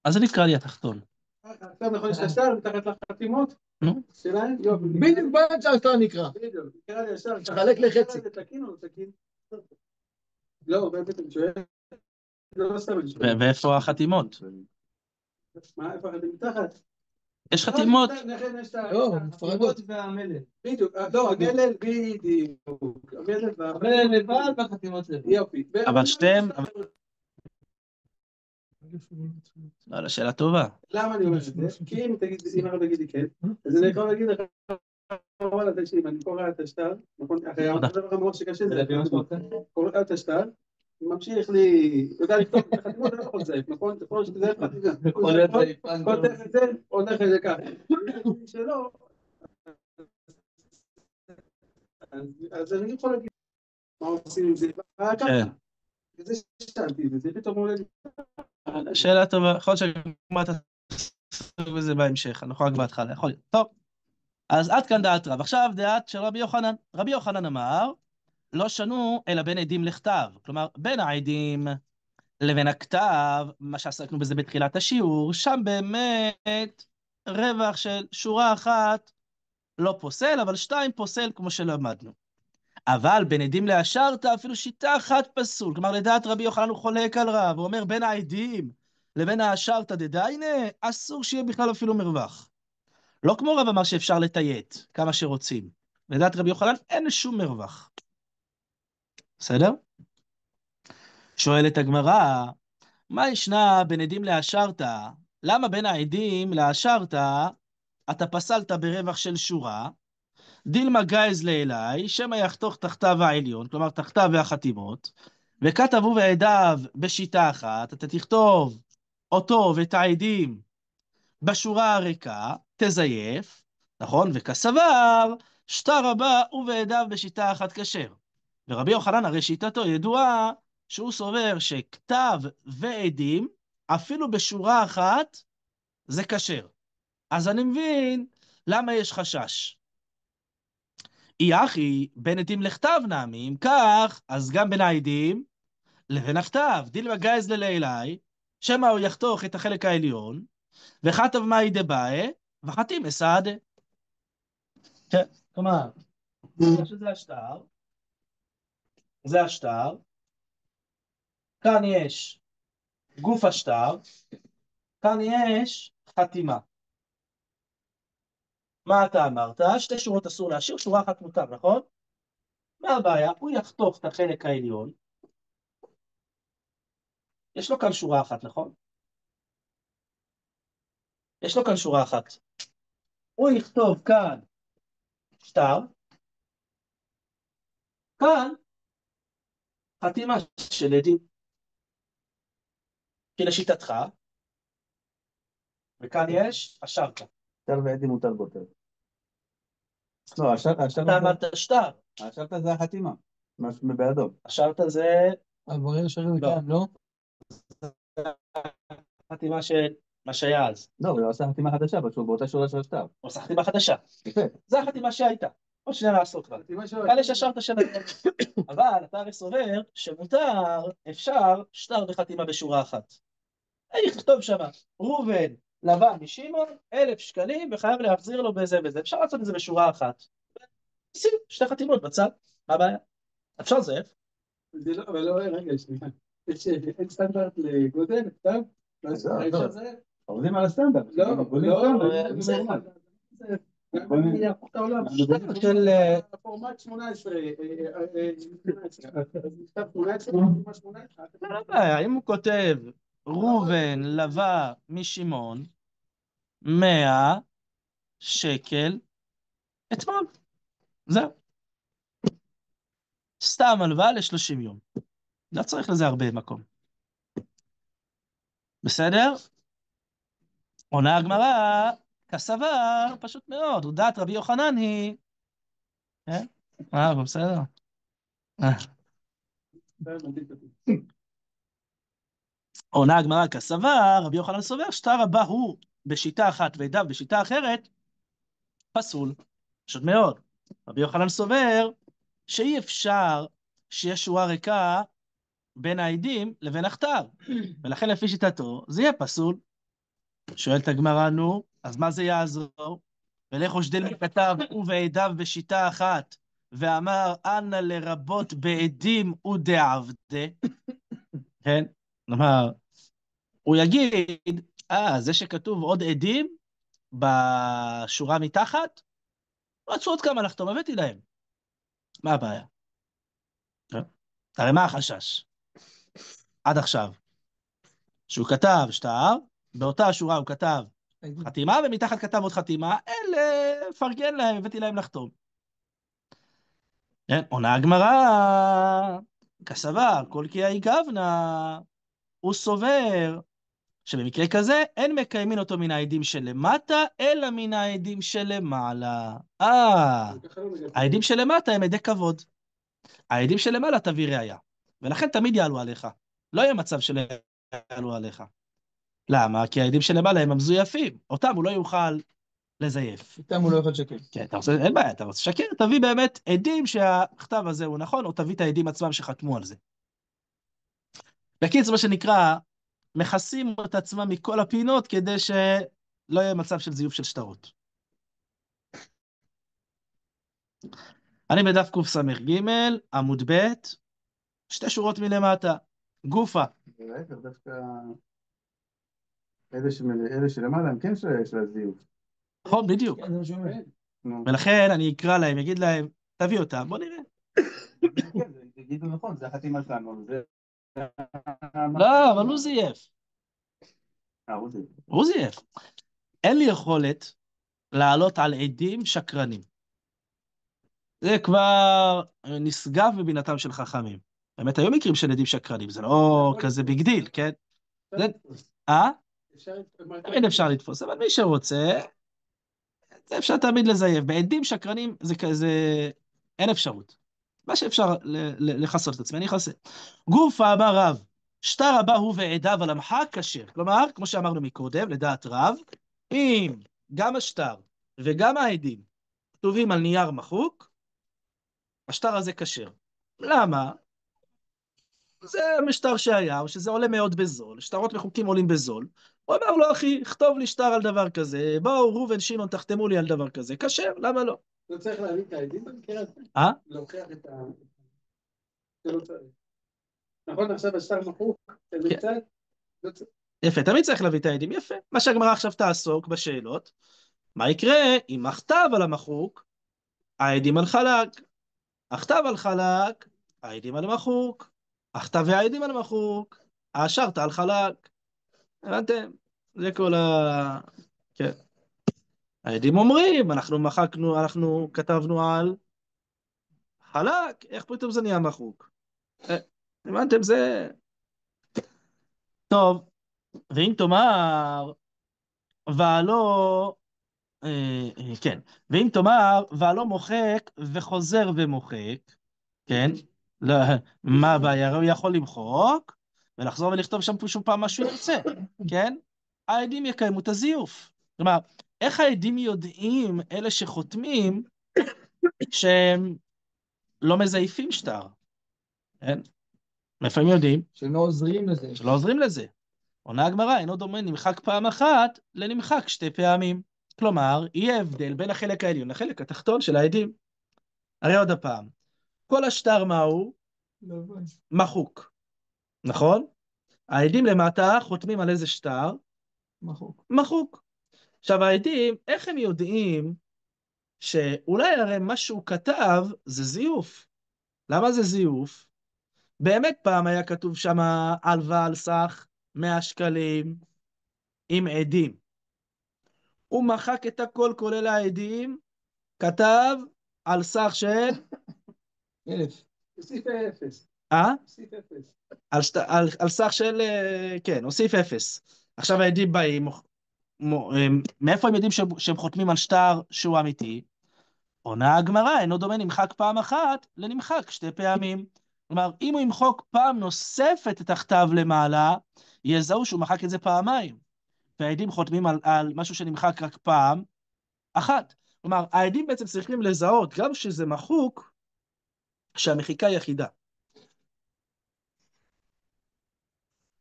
אז זה נקרא לי התחתון. עכשיו נכון, יש את השטר, מתחת לחתימות? שלהם? בדיוק באמצע השטר נקרא. בדיוק, קרא לי השטר. תחלק לחצי. זה תקין או לא תקין? לא, באמת אני שואל, לא סתם אני שואל. ואיפה החתימות? מה, איפה אתם מתחת? יש חתימות. לכן יש את לא, החתימות והמלל. בדיוק, לא, המלל בדיוק. המלל לבד והחתימות לבד. יופי. אבל שתיהם... לא, שאלה טובה. למה אני אומר את זה? כי אם אנחנו תגידי כן, אז אני יכול להגיד לך, וואלה, תקשיב, אני קורא את השטר, נכון? אחרי הדבר המאוד שקשה זה, קורא את השטר, ממשיך לי, יודע לכתוב את החתימות, אני לא יכול לזייף, נכון? אתה יכול שתזייף חתימה. כל דרך את זה, או דרך את זה ככה. שלא, אז אני יכול להגיד, מה עושים עם זה? ככה. זה שאלתי, וזה פתאום עולה לי. שאלה טובה, יכול להיות שגמרת בזה בהמשך, אנחנו רק בהתחלה, יכול להיות. טוב, אז עד כאן דעת רב. עכשיו דעת של רבי יוחנן. רבי יוחנן אמר, לא שנו אלא בין עדים לכתב. כלומר, בין העדים לבין הכתב, מה שעסקנו בזה בתחילת השיעור, שם באמת רווח של שורה אחת לא פוסל, אבל שתיים פוסל כמו שלמדנו. אבל בין עדים להשארת אפילו שיטה אחת פסול. כלומר, לדעת רבי יוחנן הוא חולק על רב, הוא אומר בין העדים לבין ההשארת דדיינה, אסור שיהיה בכלל אפילו מרווח. לא כמו רב אמר שאפשר לתיית כמה שרוצים. לדעת רבי יוחנן אין שום מרווח. בסדר? שואלת הגמרא, מה ישנה בין עדים להשארת? למה בין העדים להשארת אתה פסלת ברווח של שורה? דילמה גייז לאלי, שמא יחתוך תחתיו העליון, כלומר תחתיו והחתימות, וכתבו ועדיו בשיטה אחת, אתה תכתוב אותו ואת העדים בשורה הריקה, תזייף, נכון? וכסבר, שטר הבא ובעדיו בשיטה אחת כשר. ורבי יוחנן הרי שיטתו ידועה שהוא סובר שכתב ועדים, אפילו בשורה אחת, זה כשר. אז אני מבין למה יש חשש. אי אחי, בין עדים לכתב נעמי, אם כך, אז גם בין העדים לבין הכתב. דילמה גייז ללילי, שמא הוא יחתוך את החלק העליון, וכתב מאי דבאי, וחתים מסעדה. כן, כלומר, שזה השטר, זה השטר, כאן יש גוף השטר, כאן יש חתימה. מה אתה אמרת? שתי שורות אסור להשאיר, שורה אחת מותר, נכון? מה הבעיה? הוא יחתוך את החלק העליון, יש לו כאן שורה אחת, נכון? יש לו כאן שורה אחת. הוא יכתוב כאן שטר, כאן חתימה של עדים. כי לשיטתך, וכאן יש השארת. שטר ועדים מותר בוטר. לא, אתה אמרת שטר. השארת זה החתימה, משהו מבעדו. השארת זה ברגע שרים לא. כאן, לא? חתימה של מה שהיה אז. לא, הוא עושה חתימה חדשה, פשוט באותה שורה של השטר. הוא עושה חתימה חדשה. יפה. זה החתימה שהייתה. עוד שנייה לעשות בה. כאן יש השארת של עדים. אבל אתה הרי סובר שמותר, אפשר, שטר וחתימה בשורה אחת. איך לכתוב שמה? ראובן לבן משמעון, 1,000 שקלים, וחייב להחזיר לו בזה וזה. אפשר לעשות את זה בשורה אחת. שים שתי חתימות בצד, מה הבעיה? אפשר לזייף. אבל לא, רגע, שנייה. אין סטנדרט לגודל, כתב? עובדים על הסטנדרט. לא, של פורמט 18. נכתב 18. לא בעיה, אם הוא כותב ראובן לבא משמעון 100 שקל אתמול, זהו. סתם הלוואה ל-30 יום. לא צריך לזה הרבה מקום. בסדר? עונה הגמרא, כסבר, פשוט מאוד. ודעת רבי יוחנן היא... כן? אבל בסדר. עונה הגמרא, כסבר, רבי יוחנן סובר, שטר הבא הוא בשיטה אחת ועדיו בשיטה אחרת, פסול. פשוט מאוד. רבי יוחנן סובר שאי אפשר שיש שורה ריקה בין העדים לבין הכתב, ולכן לפי שיטתו זה יהיה פסול. שואלת הגמרא, נו, אז מה זה יעזור? ולכו שדל מכתב ובעדיו בשיטה אחת, ואמר, אנא לרבות בעדים ודעבדה, כן? כלומר, הוא יגיד, זה שכתוב עוד עדים בשורה מתחת, רצו עוד כמה לחתום, הבאתי להם. מה הבעיה? הרי מה החשש? עד עכשיו, שהוא כתב שטר, באותה שורה הוא כתב חתימה, ומתחת כתב עוד חתימה, אלה, פרגן להם, הבאתי להם לחתום. כן, עונה הגמרא, כסבר, כל כי היגבנה, הוא סובר שבמקרה כזה אין מקיימים אותו מן העדים שלמטה, אלא מן העדים שלמעלה. העדים שלמטה הם עדי כבוד. העדים שלמעלה תביא ראיה. ולכן תמיד יעלו עליך. לא יהיה מצב שלא יעלו עליך. למה? כי העדים שלמעלה הם המזויפים. אותם הוא לא יוכל לזייף. איתם הוא לא יכול לשקר. כן, אין בעיה, אתה רוצה לשקר, תביא באמת עדים שהכתב הזה הוא נכון, או תביא את העדים עצמם שחתמו על זה. בקיצור, מה שנקרא, מכסים את עצמם מכל הפינות כדי שלא יהיה מצב של זיוף של שטרות. אני בדף קס"ג, עמוד ב', 2 שורות מלמטה, גופה. להפך, דווקא אלה שלמעלה הם כן של הזיוף. נכון, בדיוק. כן, זה מה שאומר. ולכן אני אקרא להם, אגיד להם, תביא אותם, בוא נראה. כן, תגידו נכון, זה החתימה שלנו. לא, אבל הוא זייף. הוא זיוף. הוא זייף. אין לי יכולת לעלות על עדים שקרנים. זה כבר נשגב מבינתם של חכמים. באמת, היו מקרים של עדים שקרנים, זה לא כזה ביג דיל, כן? תמיד אפשר לתפוס, אבל מי שרוצה, זה אפשר תמיד לזייף. בעדים שקרנים זה כזה, אין אפשרות. מה שאפשר לחסות את עצמי, אני אחסה. גופה אמר רב, שטר הבא הוא ועדיו על המחק כשר. כלומר, כמו שאמרנו מקודם, לדעת רב, אם גם השטר וגם העדים כתובים על נייר מחוק, השטר הזה כשר. למה? זה משטר שהיה, או שזה עולה מאוד בזול, שטרות מחוקים עולים בזול. הוא אמר לו, אחי, כתוב לי שטר על דבר כזה, בואו ראובן שמעון תחתמו לי על דבר כזה, כשר, למה לא? לא צריך להביא את העדים במקרה הזה? להוכיח את ה... זה לא צריך. נכון, עכשיו השטר מחוק, זה קצת? יפה, תמיד צריך להביא את העדים, יפה. מה שהגמרא עכשיו תעסוק בשאלות, מה יקרה אם הכתב על המחוק, העדים על חלק, הכתב על חלק, העדים על מחוק, הכתב והעדים על מחוק, השארת על חלק. הבנתם? זה כל כן. העדים אומרים, אנחנו כתבנו על חלק, איך פתאום זה נהיה מחוק? הבנתם? זה... טוב, ואם תאמר, והלא... כן, ואם תאמר, והלא מוחק וחוזר ומוחק, כן? לא, מה הבעיה? הוא יכול למחוק ולחזור ולכתוב שם שוב פעם מה שהוא ירצה, כן? העדים יקיימו את הזיוף. כלומר, איך העדים יודעים, אלה שחותמים, שהם לא מזייפים שטר? כן? מאיפה הם יודעים? שהם לא עוזרים לזה. שלא עוזרים לזה. עונה הגמרא, אינו דומה נמחק פעם אחת לנמחק 2 פעמים. כלומר, יהיה הבדל בין החלק העליון לחלק התחתון של העדים. הרי עוד הפעם, כל השטר מהו? מחוק. נכון? העדים למטה חותמים על איזה שטר? מחוק. מחוק. עכשיו העדים, איך הם יודעים שאולי הרי מה שהוא כתב זה זיוף? למה זה זיוף? באמת פעם היה כתוב שם הלוואה על סך 100 שקלים עם עדים. הוא מחק את הכל כולל העדים, כתב על סך של 1,000. הוסיף 0. אה? הוסיף 0. על סך של, כן, הוסיף 0. עכשיו העדים באים, מאיפה הם יודעים שהם חותמים על שטר שהוא אמיתי? עונה הגמרא, אינו דומה נמחק פעם אחת לנמחק 2 פעמים. כלומר, אם הוא ימחוק פעם נוספת את הכתב למעלה, יזהו שהוא מחק את זה פעמיים. והעדים חותמים על משהו שנמחק רק פעם אחת. כלומר, העדים בעצם צריכים לזהות, גם שזה מחוק, שהמחיקה היא יחידה.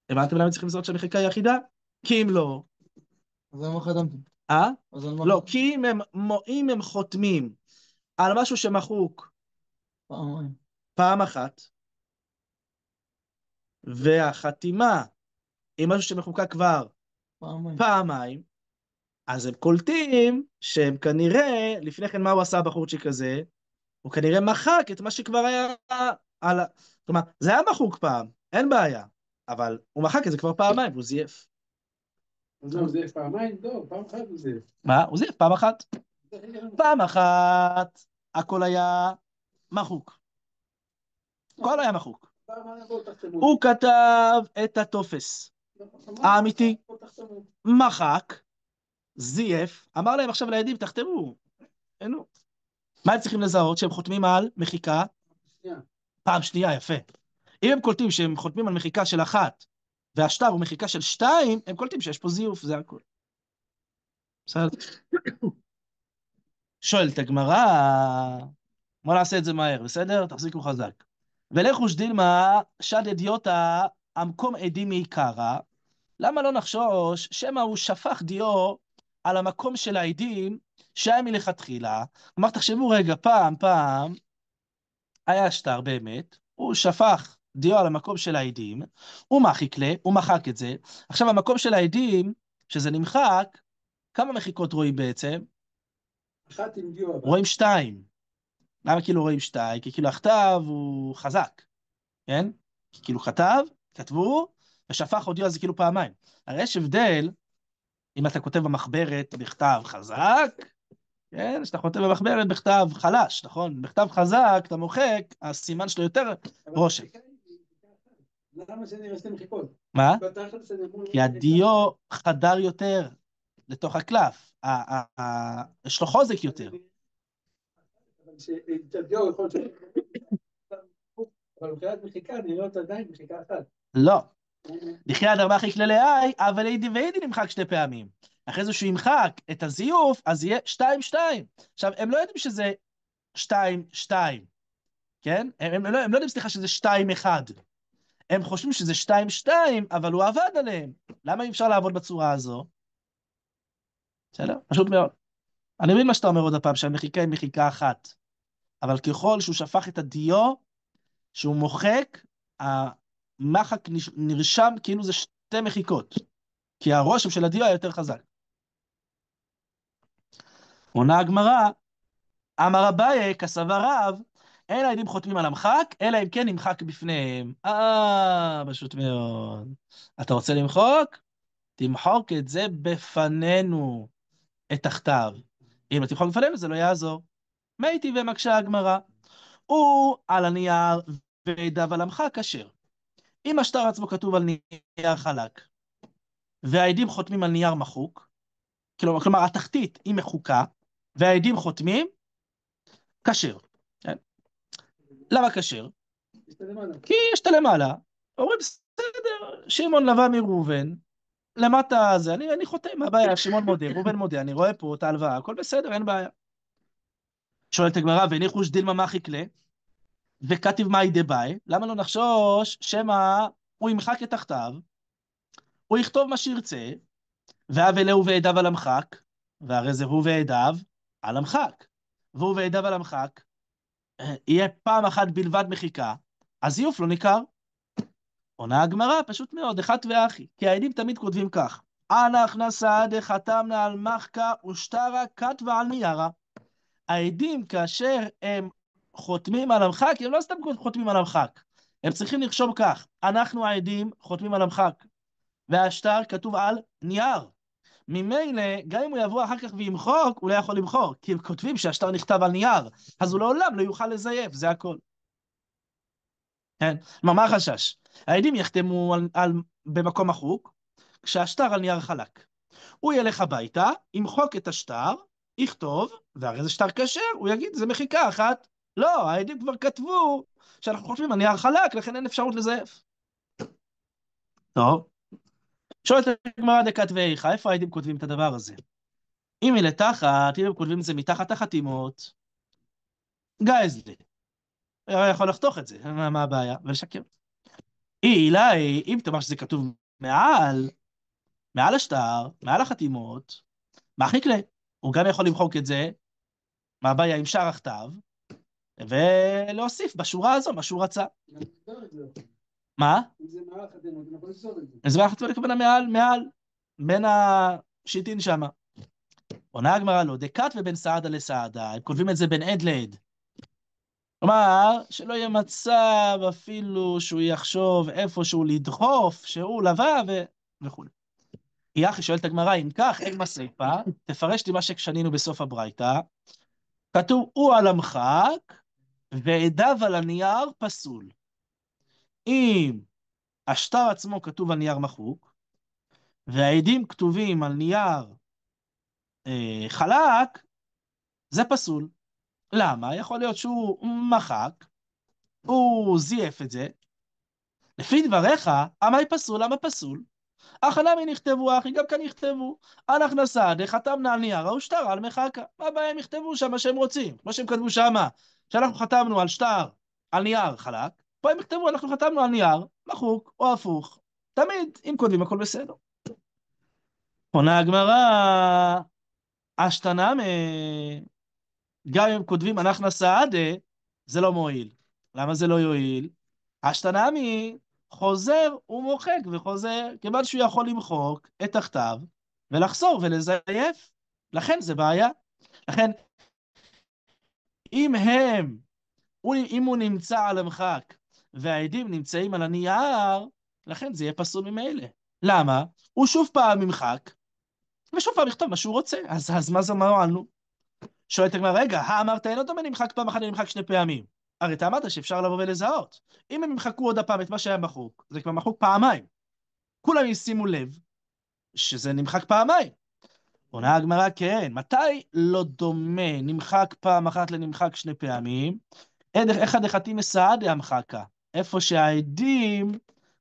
הבנתם למה צריכים לזהות שהמחיקה היא יחידה? כי אם לא... אז למה חתמתם? לא, כי אם הם חותמים על משהו שמחוק פעם אחת, והחתימה עם משהו שמחוקק כבר פעמיים, אז הם קולטים שהם כנראה, לפני כן מה הוא עשה הבחורצ'יק הזה? הוא כנראה מחק את מה שכבר היה על ה... כלומר, זה היה מחוק פעם, אין בעיה, אבל הוא מחק את זה כבר פעמיים, והוא זייף. אז לא, הוא זייף פעמיים? לא, פעם אחת הוא זייף. מה? הוא זייף פעם אחת. פעם אחת, הכל היה מחוק. הכל היה מחוק. הוא כתב את הטופס האמיתי, מחק, זייף, אמר להם עכשיו לידים, תחתמו. אינו. מה הם צריכים לזהות? שהם חותמים על מחיקה? פעם שנייה, יפה. אם הם קולטים שהם חותמים על מחיקה של אחת, והשטר הוא מחיקה של 2, הם קולטים שיש פה זיוף, זה הכל. בסדר? שואלת הגמרא, בוא נעשה את זה מהר, בסדר? תחזיקו חזק. ולכוש דילמה שד אדיוטה המקום עדים מעיקרא, למה לא נחשוש שמא הוא שפך דיו על המקום של העדים שהיה מלכתחילה? כלומר, תחשבו רגע, פעם היה שטר באמת, הוא שפך דיו על המקום של העדים, הוא מחק את זה. עכשיו, המקום של העדים, שזה נמחק, כמה מחיקות רואים בעצם? אחת עם דיו. רואים 2. למה כאילו רואים 2? כי כאילו הכתב הוא חזק, כן? כי כאילו כתבו, ושפך עוד דיו על זה כאילו פעמיים. הרי יש הבדל, אם אתה כותב במחברת בכתב חזק, כן? שאתה כותב במחברת בכתב חלש, נכון? בכתב חזק, אתה מוחק, הסימן שלו יותר רושם. למה זה נראה שאתם מחיקות? מה? כי הדיו חדר יותר לתוך הקלף, יש לו חוזק יותר. אבל שהדיו יכול להיות אבל מבחינת מחיקה, נראה אותה עדיין מחיקה אחת. לא. דחייה דרמחי כללי, אבל אידי ואידי נמחק 2 פעמים. אחרי זה שהוא ימחק את הזיוף, אז יהיה 2-2. עכשיו, הם לא יודעים שזה 2-2, כן? הם לא יודעים, סליחה, שזה 2-1. הם חושבים שזה 2-2, אבל הוא עבד עליהם. למה אי אפשר לעבוד בצורה הזו? בסדר? פשוט מאוד. אני מבין מה שאתה אומר עוד הפעם, שהמחיקה היא מחיקה אחת. אבל ככל שהוא שפך את הדיו, שהוא מוחק, המחק נרשם כאילו זה 2 מחיקות. כי הרושם של הדיו היה יותר חזק. עונה הגמרא, אמר אביי כסבר רב, אין העדים חותמים על המחק, אלא אם כן נמחק בפניהם. פשוט מאוד. אתה רוצה למחוק? תמחוק את זה בפנינו, את הכתב. אם לא תמחוק בפנינו, זה לא יעזור. מייתי ומקשה הגמרא. הוא על הנייר ועדיו על המחק כשר. אם השטר עצמו כתוב על נייר חלק, והעדים חותמים על נייר מחוק, כלומר התחתית היא מחוקה, והעדים חותמים, כשר. למה כשר? כי יש את הלמעלה. אומרים, בסדר, שמעון לווה מראובן, למטה זה, אני חותם, מה הבעיה? שמעון מודה, ראובן מודה, אני רואה פה את ההלוואה, הכל בסדר, אין בעיה. שואלת הגמרא, וניחוש דילמה מחי כלה, וכתיב מאי דבאי, למה לא נחשוש שמא הוא ימחק את הכתב, הוא יכתוב מה שירצה, והב אלהו ועדיו על המחק, והרי זה הוא ועדיו על המחק, והוא ועדיו על המחק, יהיה פעם אחת בלבד מחיקה, אז זיוף לא ניכר. עונה הגמרא, פשוט מאוד, אחת ואחי, כי העדים תמיד כותבים כך, אנח נסע דחתמנה על מחקה ושטרה כתבה על ניירה. העדים כאשר הם חותמים על המחק, הם לא סתם חותמים על המחק, הם צריכים לרשום כך, אנחנו העדים חותמים על המחק, והשטר כתוב על נייר. ממילא, גם אם הוא יבוא אחר כך וימחוק, הוא לא יכול למחוק, כי הם כותבים שהשטר נכתב על נייר, אז הוא לעולם לא יוכל לזייף, זה הכל. כן? מה החשש? העדים יחתמו במקום מחוק, כשהשטר על נייר חלק. הוא ילך הביתה, ימחוק את השטר, יכתוב, והרי זה שטר כשר, הוא יגיד, זה מחיקה אחת. לא, העדים כבר כתבו שאנחנו חושבים על נייר חלק, לכן אין אפשרות לזייף. טוב. שואלת הגמרא דכתבי איכה, איפה העדים כותבים את הדבר הזה? אם היא לתחת, אם הם כותבים את זה מתחת החתימות, גייזלי. הוא יכול לחתוך את זה, מה הבעיה? ולשקר. אילי, אם תאמר שזה כתוב מעל השטר, מעל החתימות, מחניק לה. הוא גם יכול למחוק את זה, מה הבעיה עם שאר הכתב, ולהוסיף בשורה הזו מה שהוא רצה. מה? אם זה מעל חתימות, אני יכול לסור את זה. אז מה חתימות הכוונה מעל, בין השיטין שמה. עונה הגמרא לא, דקת ובין סעדה לסעדה, הם כותבים את זה בין עד לעד. כלומר, שלא יהיה מצב אפילו שהוא יחשוב איפשהו לדחוף, שהוא לבא וכו'. יחי שואלת הגמרא, אם כך, אין מסייפה, תפרש לי מה ששנינו בסוף הברייתא. כתוב, הוא על המחק, ועדיו על הנייר פסול. אם השטר עצמו כתוב על נייר מחוק, והעדים כתובים על נייר חלק, זה פסול. למה? יכול להיות שהוא מחק, הוא זייף את זה. לפי דבריך, אמי פסול, למה פסול? אחנמי נכתבו, אחי, גם כאן נכתבו. אנחנו סעדה, חתמנה על נייר, או שטר על מחקה. מה הבעיה, הם יכתבו שם מה שהם רוצים. כמו שהם כתבו שמה, שאנחנו חתמנו על שטר, על נייר חלק, פה הם יכתבו, אנחנו חתמנו על נייר, מחוק או הפוך. תמיד, אם כותבים, הכל בסדר. עונה הגמרא, אשתנמי, גם אם כותבים אנחנו סעדה, זה לא מועיל. למה זה לא יועיל? אשתנמי חוזר ומוחק וחוזר, כיוון שהוא יכול למחוק את הכתב ולחזור ולזייף. לכן זה בעיה. לכן, אם הוא נמצא על המחק והעדים נמצאים על הנייר, לכן זה יהיה פסול ממילא. למה? הוא שוב פעם ממחק, ושוב פעם יכתוב מה שהוא רוצה. אז מה זה אמרנו? שואלת הגמרא, רגע, אמרת אין אותו נמחק פעם אחת ונמחק שני פעמים. הרי אתה אמרת שאפשר לבוא ולזהות. אם הם ימחקו עוד הפעם את מה שהיה מחוק, זה כבר מחוק פעמיים. כולם ישימו לב שזה נמחק פעמיים. עונה הגמרא, כן, מתי לא דומה נמחק פעם אחת לנמחק שני פעמים? אחד החתים מסעדה המחקה, איפה שהעדים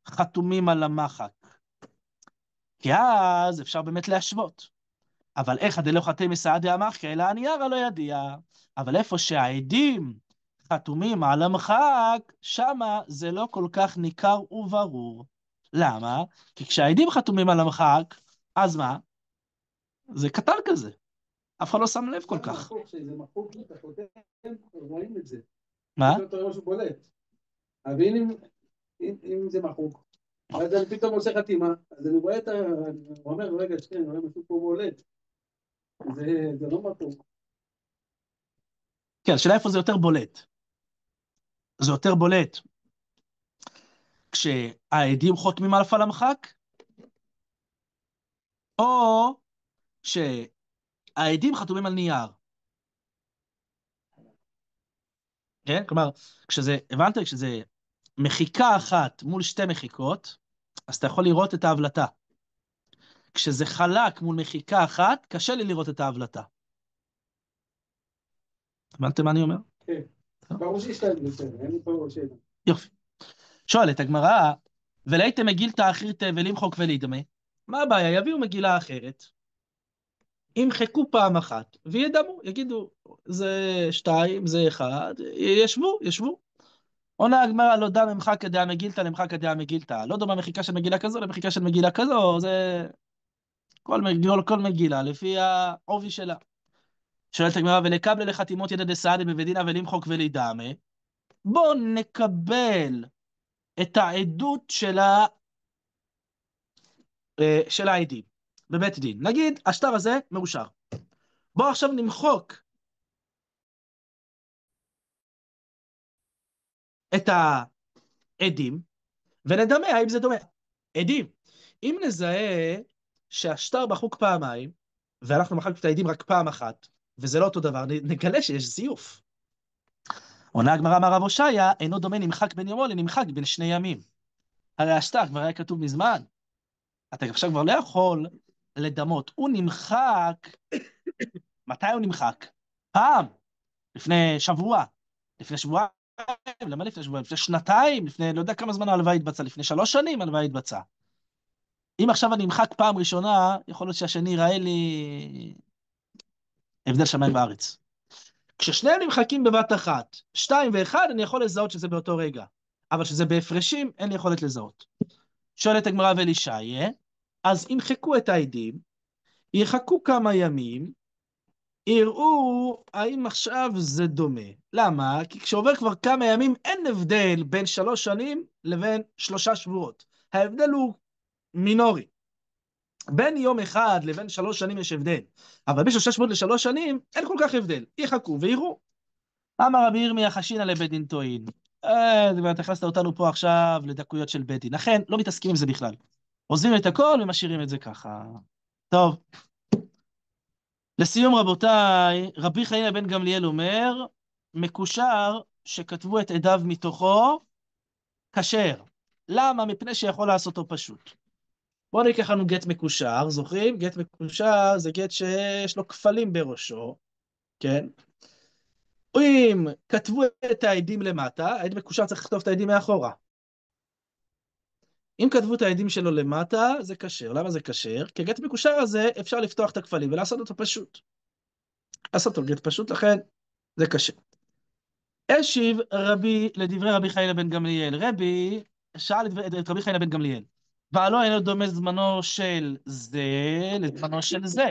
חתומים על המחק. כי אז אפשר באמת להשוות. אבל איך דלא חתי מסעדה המחקה, אלא הנייר הלא ידיע. אבל איפה שהעדים חתומים על המחק, שמה זה לא כל כך ניכר וברור. למה? כי כשהעדים חתומים על המחק, אז מה? זה קטן כזה. אף אחד לא שם לב כל כך. זה מחוק, אתה חותם, רואים את זה. מה? אתה רואה משהו בולט. אבל אם זה מחוק, אז אני פתאום עושה חתימה, אז אני רואה את ה... אני אומר, רגע, שנייה, אני רואה משהו פה בולט. זה לא מחוק. כן, השאלה איפה זה יותר בולט. זה יותר בולט. כשהעדים חותמים על המחק, או שהעדים חתומים על נייר. כן? כלומר, הבנת, כשזה מחיקה אחת מול שתי מחיקות, אז אתה יכול לראות את ההבלטה. כשזה חלק מול מחיקה אחת, קשה לי לראות את ההבלטה. הבנתם מה אני אומר? כן. ברור שיש להם בסדר, אין לי פה שאלה. יופי. שואלת הגמרא, ולהייתם מגילתא אחרית ולמחוק ולהידמה? מה הבעיה? יביאו מגילה אחרת, ימחקו פעם אחת, וידמו, יגידו, זה 2, זה 1, ישבו. עונה הגמרא, לא דם ממחק כדעה מגילתא למחק כדעה מגילתא. לא דומה מחיקה של מגילה כזו למחיקה של מגילה כזו, זה כל מגילה, לפי העובי שלה. שואלת הגמרא, ולקבלה לחתימות ידא דסעדה בבית-דין ולמחוק ולהידמה. בואו נקבל את העדות של העדים בבית דין. נגיד, השטר הזה מאושר. בואו עכשיו נמחוק את העדים, ונדמה האם זה דומה. עדים. אם נזהה שהשטר מחוק פעמיים, ואנחנו מחקנו את העדים רק פעם אחת, וזה לא אותו דבר, נגלה שיש זיוף. עונה הגמרא אמר רב הושעיה, אינו דומה נמחק בין יומו לנמחק בין שני ימים. הרי השטר כבר היה כתוב מזמן. אתה עכשיו כבר לא יכול לדמות. הוא נמחק, מתי הוא נמחק? פעם, לפני שבוע, לפני שבועיים, למה לפני שבועיים? לפני שנתיים, לפני לא יודע כמה זמן ההלוואה התבצעה, לפני 3 שנים ההלוואה התבצעה. אם עכשיו אני אמחק פעם ראשונה, יכול להיות שהשני יראה לי הבדל שמיים בארץ. כששניהם נמחקים בבת אחת, 2 ו-1, אני יכול לזהות שזה באותו רגע. אבל שזה בהפרשים, אין לי יכולת לזהות. שואלת הגמרא ואלישעיה, אז ימחקו את העדים, יחכו כמה ימים, יראו האם עכשיו זה דומה. למה? כי כשעובר כבר כמה ימים אין הבדל בין 3 שנים לבין 3 שבועות. ההבדל הוא מינורי. בין יום אחד לבין 3 שנים יש הבדל. אבל בין 3 שבועות ל3 שנים אין כל כך הבדל. יחכו ויראו. אמר רבי ירמיה חשינא לבית דין טועין. ואתה הכנסת אותנו פה עכשיו לדקויות של בית דין. לכן לא מתעסקים עם זה בכלל. עוזבים את הכל ומשאירים את זה ככה. טוב. לסיום רבותיי, רבי חנינא בן גמליאל אומר, מקושר שכתבו את עדיו מתוכו, כשר. למה? מפני שיכול לעשותו פשוט. בואו ניקח לנו גט מקושר, זוכרים? גט מקושר זה גט שיש לו כפלים בראשו, כן? אם כתבו את העדים למטה, העד מקושר צריך לכתוב את העדים מאחורה. אם כתבו את העדים שלו למטה, זה כשר. למה זה כשר? כי הגט מקושר הזה אפשר לפתוח את הכפלים ולעשות אותו פשוט. לעשות אותו גט פשוט, לכן זה כשר. השיב רבי לדברי רבי חנינא בן גמליאל. רבי שאל את רבי חנינא בן גמליאל, ועלו אינו דומה זמנו של זה לזמנו של זה.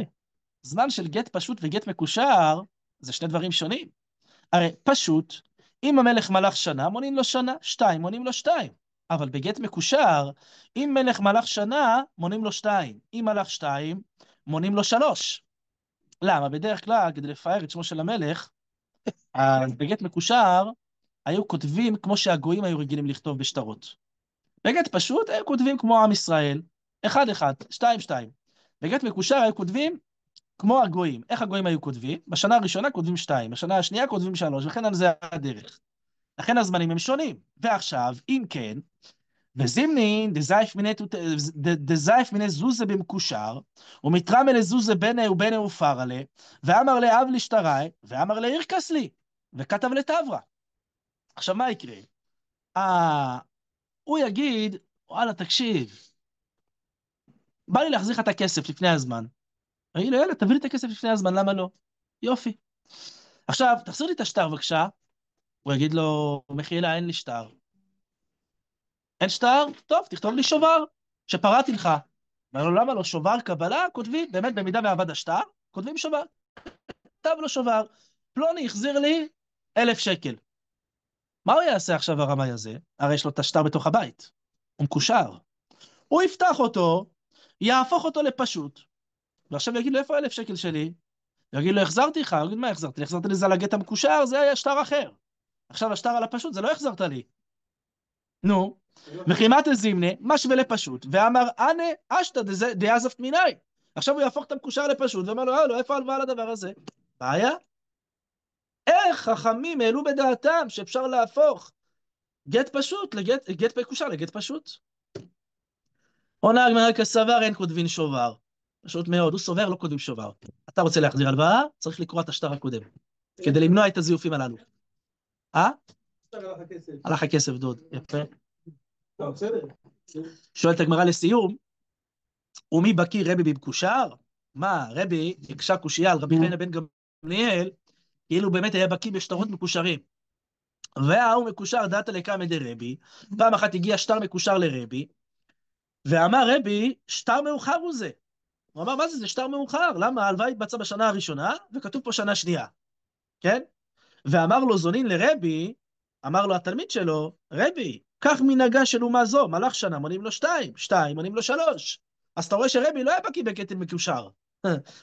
זמן של גט פשוט וגט מקושר זה 2 דברים שונים. הרי פשוט, אם המלך מלך שנה, מונים לו שנה, 2, מונים לו 2. אבל בגט מקושר, אם מלך מלך שנה, מונים לו 2. אם מלך 2, מונים לו 3. למה? בדרך כלל, כדי לפאר את שמו של המלך, אז בגט מקושר, היו כותבים כמו שהגויים היו רגילים לכתוב בשטרות. בגט פשוט, היו כותבים כמו עם ישראל, 1, 1, 2, 2. בגט מקושר היו כותבים כמו הגויים. איך הגויים היו כותבים? בשנה הראשונה כותבים 2, בשנה השנייה כותבים 3, וכן על זה הדרך. לכן הזמנים הם שונים. ועכשיו, אם כן, וזימנין, דזייף מיני זוזה במקושר, ומתרמה לזוזה בנה ובנה ופר עלה, ואמר לאב לשתראי, ואמר לירקס לי, וכתב לתברה. עכשיו, מה יקרה? הוא יגיד, וואלה, תקשיב, בא לי להחזיר לך את הכסף לפני הזמן. יגיד לו, יאללה, תביא לי את הכסף לפני הזמן, למה לא? יופי. עכשיו, תחזיר לי את השטר, בבקשה. הוא יגיד לו, מחילה, אין לי שטר. אין שטר? טוב, תכתוב לי שובר, שפרעתי לך. אומר לו, למה לא? שובר קבלה? כותבים, באמת, במידה ועבד השטר, כותבים שובר. כתב לו שובר. פלוני החזיר לי 1,000 שקל. מה הוא יעשה עכשיו הרמאי הזה? הרי יש לו את השטר בתוך הבית. הוא מקושר. הוא יפתח אותו, יהפוך אותו לפשוט. ועכשיו יגיד לו, איפה 1,000 שקל שלי? יגיד לו, החזרתי לך. הוא יגיד, מה החזרתי? החזרתי לזה על הגט המקושר, זה היה שטר אחר. עכשיו השטר על הפשוט, זה לא החזרת לי. נו, וחימת הזימנה, משווה לפשוט, ואמר, אנה, אשתא דעזבת מיני. עכשיו הוא יהפוך את המקושר לפשוט, ואומר לו, איפה הלוואה לדבר הזה? בעיה? איך חכמים העלו בדעתם שאפשר להפוך גט פשוט גט מקושר לגט פשוט? עונה הגמרא כסבר, אין כותבין שובר. פשוט מאוד, הוא סובר, לא כותבים שובר. אתה רוצה להחזיר הלוואה, צריך לקרוא את השטר הקודם, כדי למנוע את הזיופים הללו. הלך הכסף, דוד. יפה. שואלת הגמרא לסיום, ומי בקיא רבי במקושר? מה, רבי הקשה קושייה על רבי חנינא בן גמליאל, כאילו באמת היה בקיא בשטרות מקושרים. והוא מקושר דעתא לקמא דרבי, פעם אחת הגיע שטר מקושר לרבי, ואמר רבי, שטר מאוחר הוא זה. הוא אמר, מה זה? זה שטר מאוחר. למה? ההלוואה התבצעה בשנה הראשונה, וכתוב פה שנה שנייה. כן? ואמר לו זונין לרבי, אמר לו התלמיד שלו, רבי, כך מנהגה של אומה זו, מלך שנה, מונים לו 2, 2, מונים לו 3. אז אתה רואה שרבי לא היה בקיא בגט מקושר.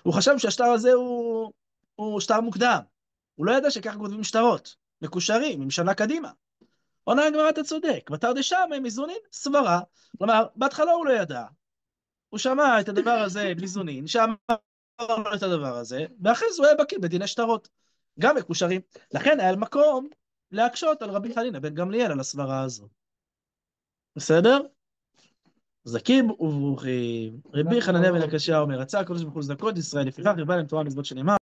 הוא חשב שהשטר הזה הוא שטר מוקדם. הוא לא ידע שככה כותבים שטרות, מקושרים, עם שנה קדימה. עונה הגמרא, אתה צודק, בתר דשמיא מזונין סברה. כלומר, בהתחלה הוא לא ידע. הוא שמע את הדבר הזה מזונין, שאמר לו את הדבר הזה, ואחרי זה הוא היה בקיא בדיני שטרות. גם מקושרים. לכן היה מקום להקשות על רבי חנינא בן גמליאל על הסברה הזו. בסדר? זכים וברוכים. רבי חנניה בן הקשיא אומר, רצה הקדוש ברוך הוא צדקות ישראל, לפיכך הרבה להם תורה מצוות שנאמר.